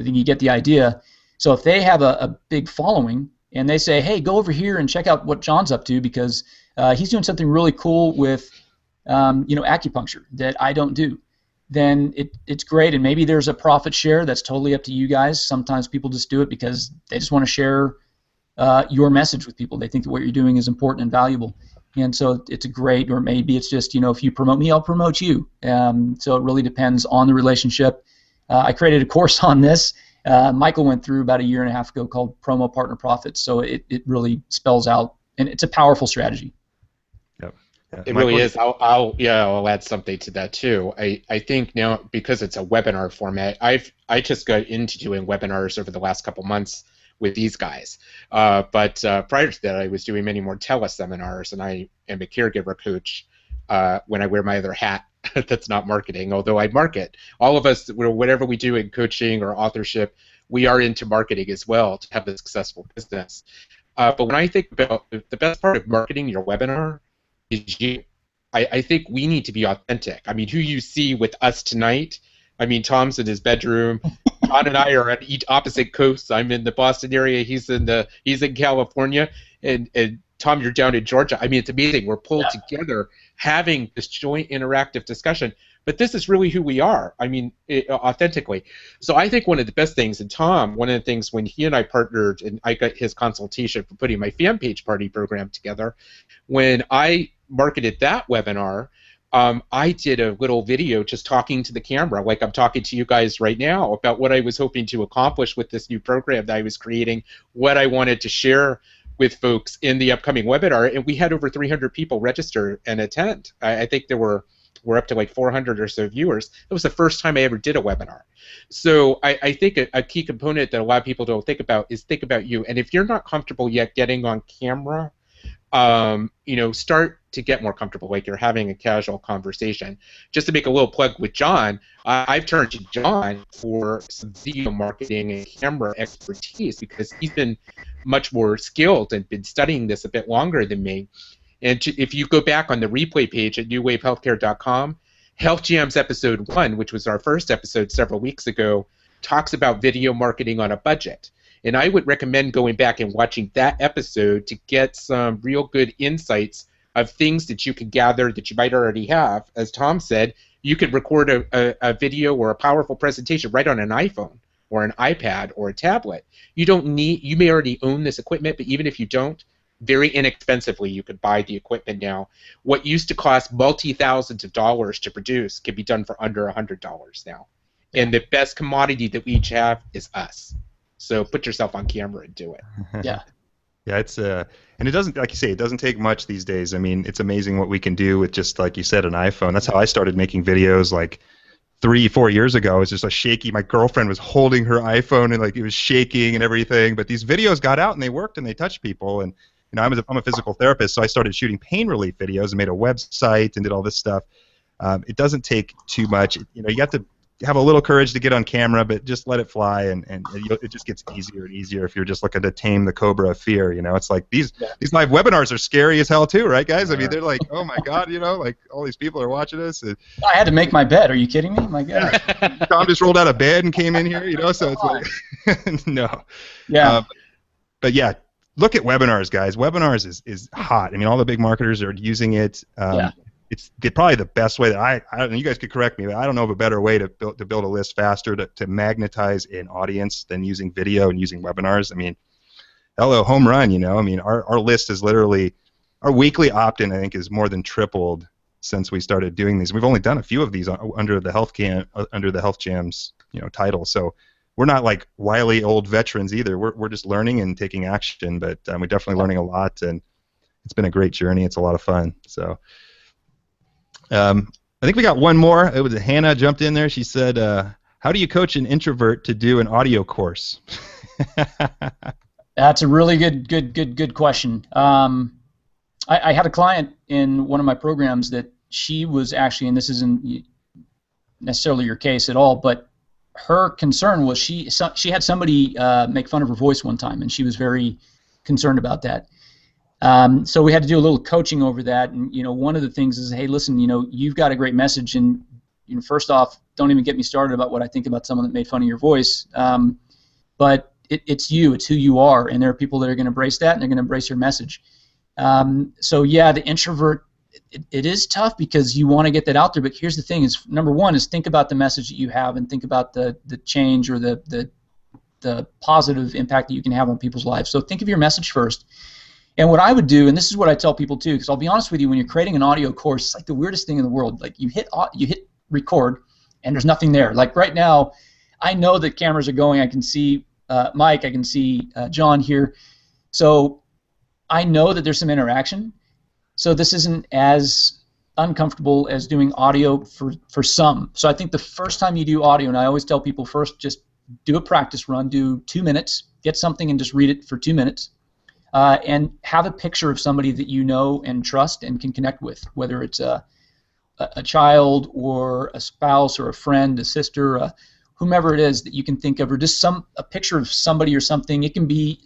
think you get the idea. So if they have a big following, and they say, hey, go over here and check out what John's up to, because he's doing something really cool with acupuncture that I don't do, then it's great. And maybe there's a profit share. That's totally up to you guys. Sometimes people just do it because they just want to share your message with people. They think that what you're doing is important and valuable. And so it's a great, or maybe it's just, if you promote me, I'll promote you. So it really depends on the relationship. I created a course on this. Michael went through about a year and a half ago called Promo Partner Profits. So it really spells out, and it's a powerful strategy. Yep. Yeah. It really is. I'll add something to that too. I think now, because it's a webinar format, I just got into doing webinars over the last couple months with these guys. But prior to that, I was doing many more teleseminars, and I am a caregiver coach when I wear my other hat. That's not marketing, although I market. All of us, whatever we do in coaching or authorship, we are into marketing as well to have a successful business. But when I think about the best part of marketing your webinar is you. I think we need to be authentic. I mean, who you see with us tonight, I mean, Tom's in his bedroom. John and I are at opposite coasts. I'm in the Boston area. He's in California, and Tom, you're down in Georgia. I mean, it's amazing. We're pulled together, having this joint interactive discussion. But this is really who we are. I mean, authentically. So I think one of the best things, and Tom, one of the things when he and I partnered, and I got his consultation for putting my fan page party program together, when I marketed that webinar, I did a little video just talking to the camera, like I'm talking to you guys right now, about what I was hoping to accomplish with this new program that I was creating, what I wanted to share with folks in the upcoming webinar, and we had over 300 people register and attend. I think we're up to like 400 or so viewers. It was the first time I ever did a webinar. So I think a key component that a lot of people don't think about is think about you. And if you're not comfortable yet getting on camera, start to get more comfortable, like you're having a casual conversation. Just to make a little plug with John, I've turned to John for some video marketing and camera expertise, because he's been much more skilled and been studying this a bit longer than me. And if you go back on the replay page at newwavehealthcare.com, Health Jams episode 1, which was our first episode several weeks ago, talks about video marketing on a budget. And I would recommend going back and watching that episode to get some real good insights of things that you can gather that you might already have. As Tom said, you could record a video or a powerful presentation right on an iPhone or an iPad or a tablet. You may already own this equipment, but even if you don't, very inexpensively you could buy the equipment now. What used to cost multi-thousands of dollars to produce can be done for under $100 now. And the best commodity that we each have is us. So put yourself on camera and do it. Yeah. Yeah, it's and it doesn't, like you say, it doesn't take much these days. I mean, it's amazing what we can do with just, like you said, an iPhone. That's how I started making videos like 3-4 years ago. It was just a shaky. My girlfriend was holding her iPhone and like it was shaking and everything. But these videos got out and they worked and they touched people. And you know, I'm a physical therapist, so I started shooting pain relief videos and made a website and did all this stuff. It doesn't take too much. You know, you have to have a little courage to get on camera, but just let it fly, and it just gets easier and easier if you're just looking to tame the cobra of fear. You know, it's like these live webinars are scary as hell too, right, guys? I mean, they're like, oh my God, you know, like all these people are watching us. I had to make my bed. Are you kidding me? My God. Tom just rolled out of bed and came in here, you know, so it's like, no. Yeah. But yeah, look at webinars, guys. Webinars is hot. I mean, all the big marketers are using it. It's probably the best way that I don't, you guys could correct me, but I don't know of a better way to build a list faster, to magnetize an audience than using video and using webinars. I mean, hello, home run, you know. I mean, our list is literally, our weekly opt-in, I think, is more than tripled since we started doing these. We've only done a few of these under the Health Jams, you know, title. So we're not like wily old veterans either. We're just learning and taking action, but we're definitely learning a lot, and it's been a great journey. It's a lot of fun. So. I think we got one more. It was Hannah jumped in there. She said, "How do you coach an introvert to do an audio course?" That's a really good question. I had a client in one of my programs that she was actually, and this isn't necessarily your case at all, but her concern was she had somebody make fun of her voice one time, and she was very concerned about that. So we had to do a little coaching over that, and you know, one of the things is, hey, listen, you know, you've got a great message, and you know, first off, don't even get me started about what I think about someone that made fun of your voice. But it's you, it's who you are, and there are people that are going to embrace that, and they're going to embrace your message. So yeah, the introvert, it is tough because you want to get that out there, but here's the thing: is number one is think about the message that you have, and think about the change or the positive impact that you can have on people's lives. So think of your message first. And what I would do, and this is what I tell people too, because I'll be honest with you, when you're creating an audio course, it's like the weirdest thing in the world. Like you hit record, and there's nothing there. Like right now, I know that cameras are going. I can see Mike. I can see John here. So I know that there's some interaction. So this isn't as uncomfortable as doing audio for some. So I think the first time you do audio, and I always tell people first, just do a practice run, do 2 minutes, get something and just read it for 2 minutes. And have a picture of somebody that you know and trust and can connect with, whether it's a child or a spouse or a friend, a sister, whomever it is that you can think of, or just a picture of somebody or something. It can be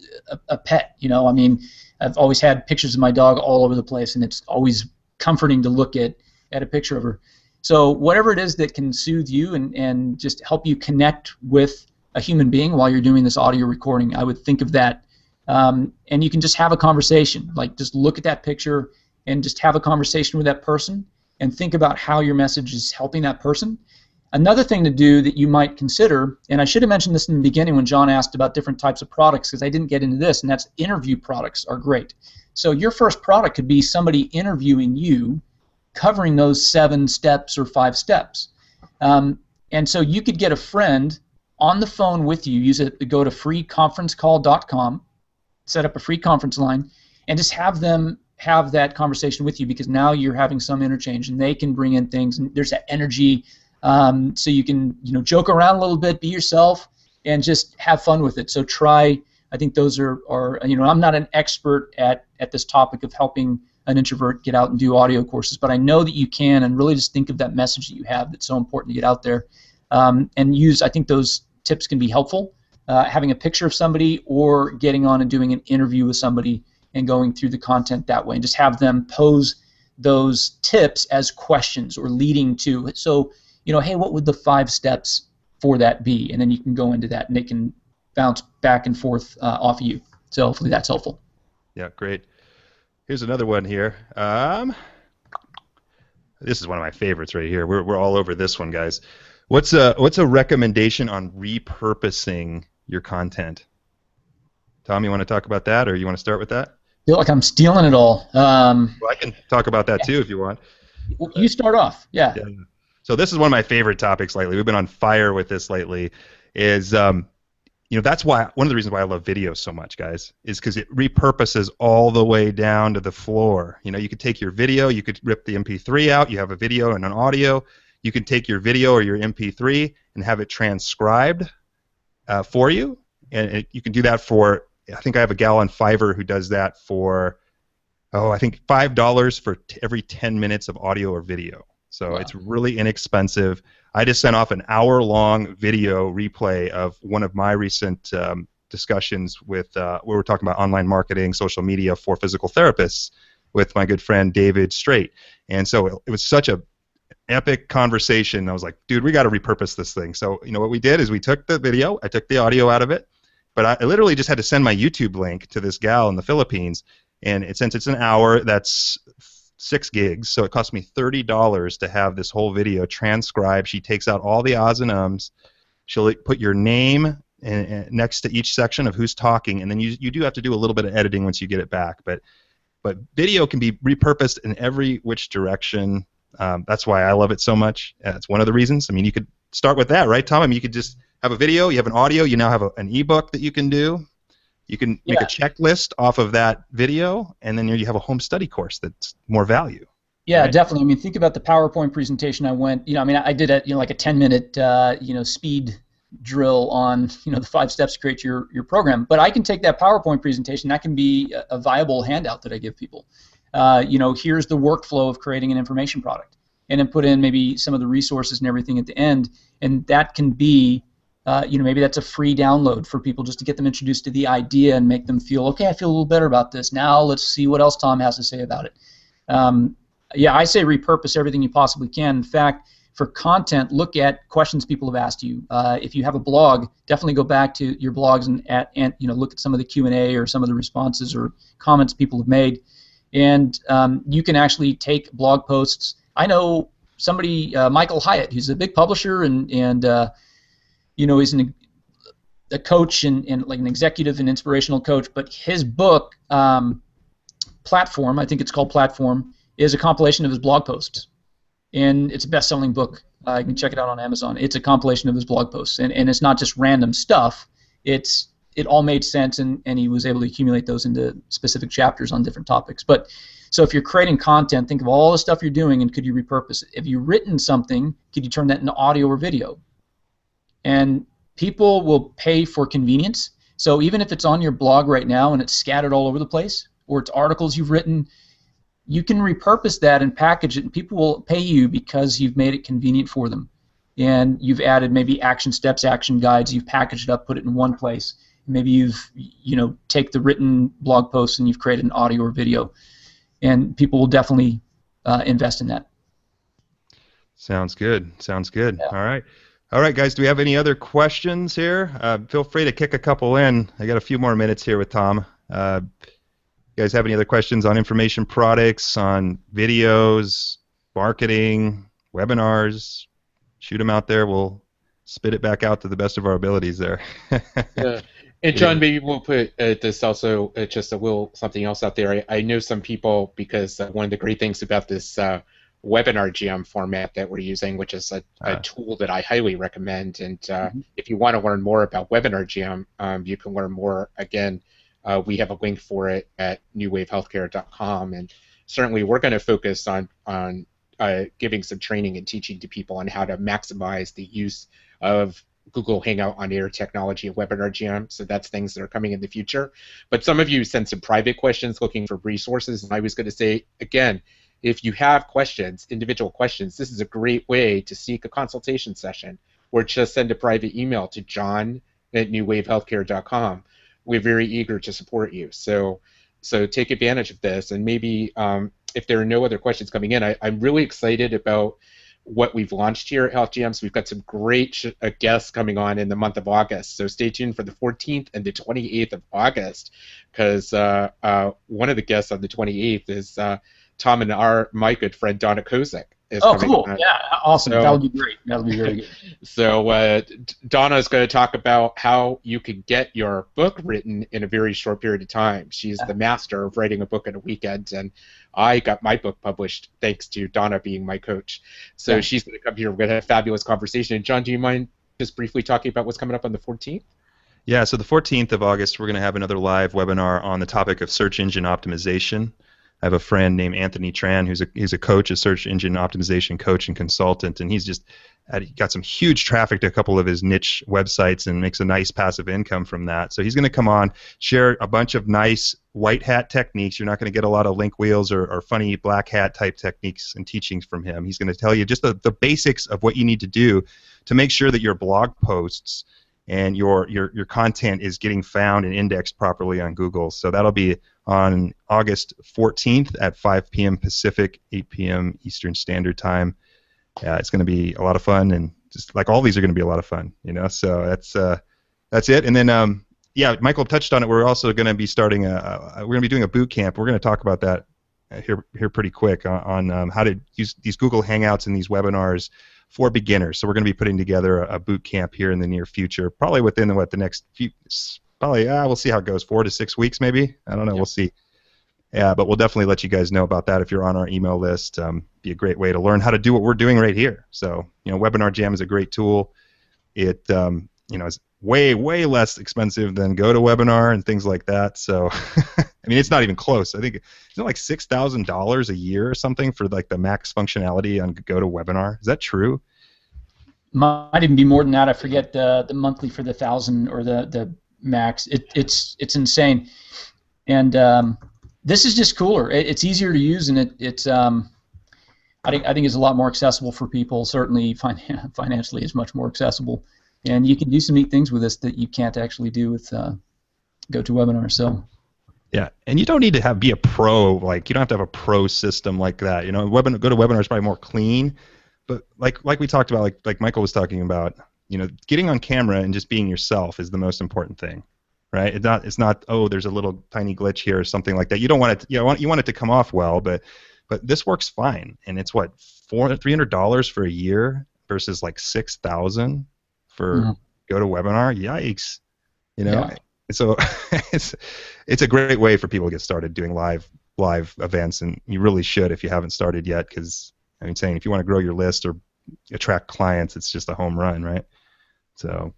a pet, you know. I mean, I've always had pictures of my dog all over the place, and it's always comforting to look at a picture of her. So whatever it is that can soothe you and just help you connect with a human being while you're doing this audio recording, I would think of that. And you can just have a conversation, like just look at that picture and just have a conversation with that person and think about how your message is helping that person. Another thing to do that you might consider, and I should have mentioned this in the beginning when John asked about different types of products, because I didn't get into this, and that's interview products are great. So your first product could be somebody interviewing you, covering those 7 steps or 5 steps. And so you could get a friend on the phone with you, go to freeconferencecall.com, set up a free conference line, and just have them have that conversation with you, because now you're having some interchange, and they can bring in things, and there's that energy, so you can, you know, joke around a little bit, be yourself, and just have fun with it. So try. I think those are you know, I'm not an expert at this topic of helping an introvert get out and do audio courses, but I know that you can, and really just think of that message that you have that's so important to get out there, and use. I think those tips can be helpful. Having a picture of somebody or getting on and doing an interview with somebody and going through the content that way, and just have them pose those tips as questions or leading to. So, you know, hey, what would the 5 steps for that be? And then you can go into that, and they can bounce back and forth off of you. So hopefully that's helpful. Yeah, great. Here's another one here. This is one of my favorites right here. We're all over this one, guys. What's a recommendation on repurposing your content? Tom, you want to talk about that, or you want to start with that? I feel like I'm stealing it all. Well, I can talk about that too if you want. You start off. Yeah. So this is one of my favorite topics lately. We've been on fire with this lately. Is that's why one of the reasons why I love video so much, guys, is because it repurposes all the way down to the floor. You could take your video, you could rip the MP3 out, you have a video and an audio. You can take your video or your MP3 and have it transcribed for you, and you can do that for. I think I have a gal on Fiverr who does that for, I think $5 for every 10 minutes of audio or video. So It's really inexpensive. I just sent off an hour-long video replay of one of my recent discussions with where we're talking about online marketing, social media for physical therapists with my good friend David Straight. And so it was such a epic conversation. I was like, dude, we got to repurpose this thing. So what we did is we took the video, I took the audio out of it, but I literally just had to send my YouTube link to this gal in the Philippines, and since it's an hour, that's 6 gigs, so it cost me $30 to have this whole video transcribed. She takes out all the ahs and ums. She'll put your name next to each section of who's talking, and then you do have to do a little bit of editing once you get it back. But video can be repurposed in every which direction. That's why I love it so much. It's one of the reasons. I mean, you could start with that, right, Tom? I mean, you could just have a video, you have an audio, you now have an ebook that you can do. You can make a checklist off of that video, and then you have a home study course that's more value. Yeah, right? Definitely. I mean, think about the PowerPoint presentation I went, I did like a 10-minute, speed drill on, the 5 steps to create your program. But I can take that PowerPoint presentation, that can be a viable handout that I give people. Here's the workflow of creating an information product, and then put in maybe some of the resources and everything at the end, and that can be maybe that's a free download for people just to get them introduced to the idea and make them feel, okay, I feel a little better about this. Now let's see what else Tom has to say about it. I say repurpose everything you possibly can. In fact, for content, look at questions people have asked you. If you have a blog, definitely go back to your blogs and look at some of the Q&A or some of the responses or comments people have made. And you can actually take blog posts. I know somebody, Michael Hyatt, who's a big publisher and he's a coach and like an executive and inspirational coach, but his book, Platform, I think it's called Platform, is a compilation of his blog posts. And it's a best-selling book. You can check it out on Amazon. It's a compilation of his blog posts. And it's not just random stuff. It all made sense, and he was able to accumulate those into specific chapters on different topics. But so if you're creating content, think of all the stuff you're doing, and could you repurpose it? If you've written something, could you turn that into audio or video? And people will pay for convenience. So even if it's on your blog right now and it's scattered all over the place, or it's articles you've written, you can repurpose that and package it, and people will pay you because you've made it convenient for them. And you've added maybe action steps, action guides, you've packaged it up, put it in one place. Maybe you've, take the written blog posts and you've created an audio or video. And people will definitely invest in that. Sounds good. Yeah. All right, guys, do we have any other questions here? Feel free to kick a couple in. I got a few more minutes here with Tom. You guys have any other questions on information products, on videos, marketing, webinars? Shoot them out there. We'll spit it back out to the best of our abilities there. Yeah. And John, maybe we'll put this also just a little something else out there. I know some people, because one of the great things about this webinar GM format that we're using, which is a tool that I highly recommend. And if you want to learn more about webinar GM, you can learn more. Again, we have a link for it at newwavehealthcare.com. And certainly we're going to focus on giving some training and teaching to people on how to maximize the use of Google Hangout on Air technology and webinar GM. So that's things that are coming in the future. But some of you sent some private questions looking for resources. And I was going to say, again, if you have questions, individual questions, this is a great way to seek a consultation session, or just send a private email to john@newwavehealthcare.com. We're very eager to support you. So take advantage of this. And maybe if there are no other questions coming in, I'm really excited about what we've launched here at Health Jams. We've got some great guests coming on in the month of August, so stay tuned for the 14th and the 28th of August, because one of the guests on the 28th is Tom and my good friend Donna Kozik is coming cool. on. Yeah, awesome. So, that'll be great. That'll be very good. So Donna is going to talk about how you can get your book written in a very short period of time. She's the master of writing a book in a weekend, and I got my book published thanks to Donna being my coach. So she's going to come here. We're going to have a fabulous conversation. And John, do you mind just briefly talking about what's coming up on the 14th? Yeah, so the 14th of August, we're going to have another live webinar on the topic of search engine optimization. I have a friend named Anthony Tran who's a coach, a search engine optimization coach and consultant, and he's just got some huge traffic to a couple of his niche websites and makes a nice passive income from that. So he's going to come on, share a bunch of nice white hat techniques. You're not going to get a lot of link wheels or funny black hat type techniques and teachings from him. He's going to tell you just the basics of what you need to do to make sure that your blog posts and your content is getting found and indexed properly on Google. So that'll be on August 14th at 5 p.m. Pacific, 8 p.m. Eastern Standard Time. It's going to be a lot of fun, and just like all these are going to be a lot of fun, So that's it. And then Michael touched on it. We're also going to be starting we're going to be doing a boot camp. We're going to talk about that here pretty quick on how to use these Google Hangouts and these webinars for beginners. So we're going to be putting together a boot camp here in the near future, probably within the next few. We'll see how it goes, 4 to 6 weeks maybe. I don't know. We'll see. Yeah, but we'll definitely let you guys know about that if you're on our email list. Be a great way to learn how to do what we're doing right here. So Webinar Jam is a great tool. It is way less expensive than GoToWebinar and things like that. So I mean, it's not even close. I think it's like $6,000 a year or something for like the max functionality on GoToWebinar. Is that true? Might even be more than that. I forget the monthly for the 1,000 or the max. It's insane, and this is just cooler. It's easier to use, and it's I think it's a lot more accessible for people. Certainly, financially, it's much more accessible, and you can do some neat things with this that you can't actually do with GoToWebinar. So. Yeah, and you don't need to be a pro. Like you don't have to have a pro system like that. GoToWebinar is probably more clean, but like we talked about, like Michael was talking about. Getting on camera and just being yourself is the most important thing, right? It's not there's a little tiny glitch here or something like that. You don't want it. You want it to come off well, but this works fine. And it's what $300 for a year versus like $6,000 for GoToWebinar. Yikes! Yeah. So it's a great way for people to get started doing live events, and you really should if you haven't started yet. Because if you want to grow your list or attract clients, it's just a home run, right? So,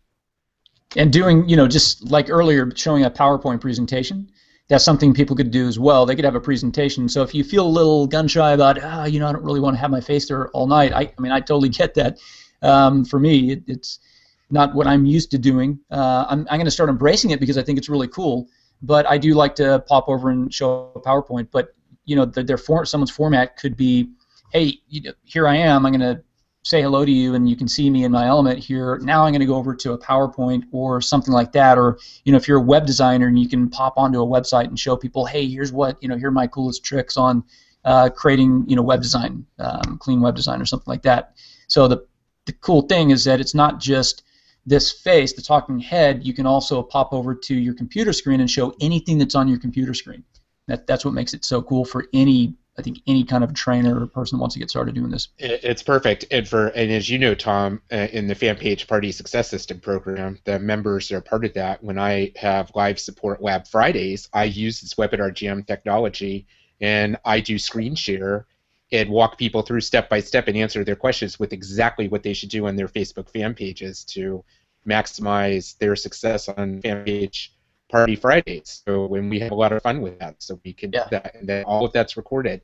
and doing, just like earlier, showing a PowerPoint presentation, that's something people could do as well. They could have a presentation. So if you feel a little gun shy about, I don't really want to have my face there all night, I totally get that. For me, it's not what I'm used to doing. I'm going to start embracing it because I think it's really cool. But I do like to pop over and show a PowerPoint. But someone's format could be, hey, here I am. I'm going to say hello to you, and you can see me in my element here. Now I'm going to go over to a PowerPoint or something like that. Or if you're a web designer and you can pop onto a website and show people, hey, here's what here are my coolest tricks on creating web design, clean web design or something like that. So the cool thing is that it's not just this face, the talking head. You can also pop over to your computer screen and show anything that's on your computer screen. That's what makes it so cool for any kind of trainer or person who wants to get started doing this. It's perfect. And as you know, Tom, in the Fan Page Party Success System program, the members are part of that. When I have live support Lab Fridays, I use this Webinar Jam technology, and I do screen share and walk people through step by step and answer their questions with exactly what they should do on their Facebook fan pages to maximize their success on Fan Page Party Fridays. So when we have a lot of fun with that, so we can do that, and then all of that's recorded,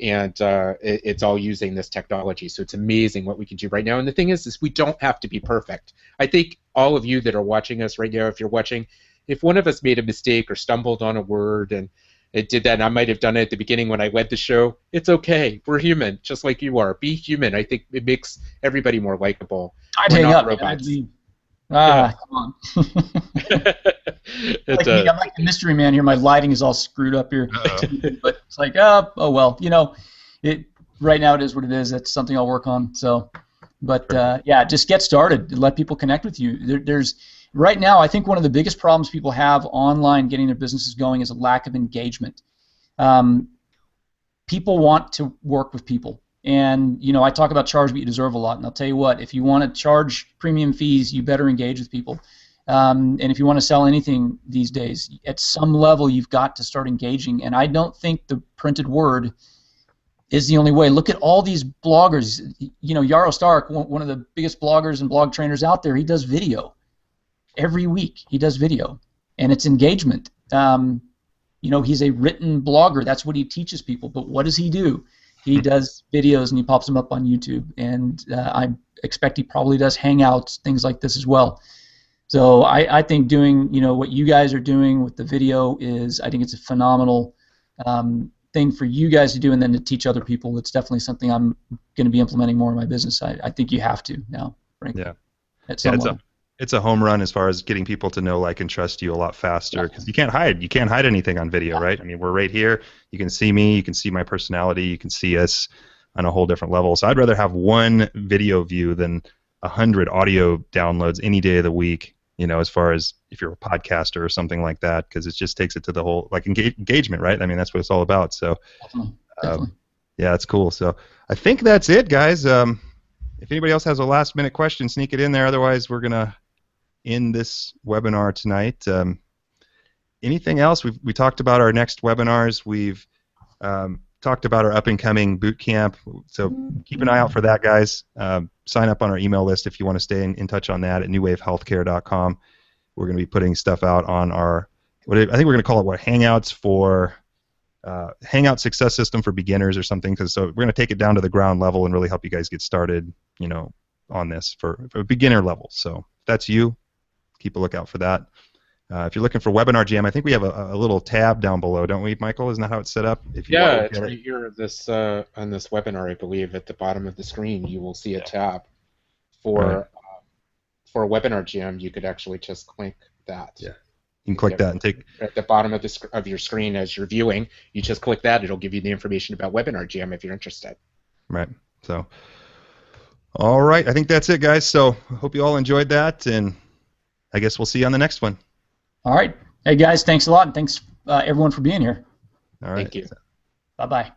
and it's all using this technology. So it's amazing what we can do right now. And the thing is we don't have to be perfect. I think all of you that are watching us right now, if you're watching, if one of us made a mistake or stumbled on a word and it did that, and I might have done it at the beginning when I led the show, it's okay. We're human, just like you are. Be human. I think it makes everybody more likable. I'd hang up. Robots. Come on. I'm like the mystery man here. My lighting is all screwed up here. But it's like, oh well, right now it is what it is. That's something I'll work on. So, but yeah, just get started. Let people connect with you. There's right now, I think one of the biggest problems people have online getting their businesses going is a lack of engagement. People want to work with people. And, you know, I talk about charge what you deserve a lot. And I'll tell you what, if you want to charge premium fees, you better engage with people. And if you want to sell anything these days, at some level, you've got to start engaging. And I don't think the printed word is the only way. Look at all these bloggers. You know, Yarrow Stark, one of the biggest bloggers and blog trainers out there, he does video. Every week he does video. And it's engagement. You know, he's a written blogger. That's what he teaches people. But what does he do? He does videos and he pops them up on YouTube. And I expect he probably does hangouts, things like this as well. So I think doing, you know, what you guys are doing with the video is, I think it's a phenomenal thing for you guys to do, and then to teach other people. It's definitely something I'm going to be implementing more in my business. I think you have to now, frankly. Yeah. At some level. It's a home run as far as getting people to know, like, and trust you a lot faster, because you can't hide. You can't hide anything on video, right? I mean, we're right here. You can see me. You can see my personality. You can see us on a whole different level. So I'd rather have one video view than 100 audio downloads any day of the week. You know, as far as if you're a podcaster or something like that, because it just takes it to the whole, like, engagement, right? I mean, that's what it's all about. So, Definitely. yeah, that's cool. So I think that's it, guys. If anybody else has a last-minute question, sneak it in there. Otherwise, we're gonna end this webinar tonight. Anything else? We talked about our next webinars. We've talked about our up-and-coming boot camp. So keep an eye out for that, guys. Sign up on our email list if you want to stay in touch on that at newwavehealthcare.com. We're going to be putting stuff out on our, I think we're going to call it, Hangouts for Hangout Success System for Beginners or something. So we're going to take it down to the ground level and really help you guys get started, you know, on this for a beginner level. So if that's you, keep a lookout for that. If you're looking for Webinar Jam, I think we have a little tab down below, don't we, Michael? Isn't that how it's set up? It's right here. This on this webinar, I believe, at the bottom of the screen, you will see a tab for Webinar Jam. You could actually just click that. Yeah, you can click that and take at the bottom of your screen as you're viewing. You just click that; it'll give you the information about Webinar Jam if you're interested. Right. So, all right, I think that's it, guys. So I hope you all enjoyed that, and I guess we'll see you on the next one. All right. Hey, guys, thanks a lot, and thanks everyone for being here. All right. Thank you. Bye-bye.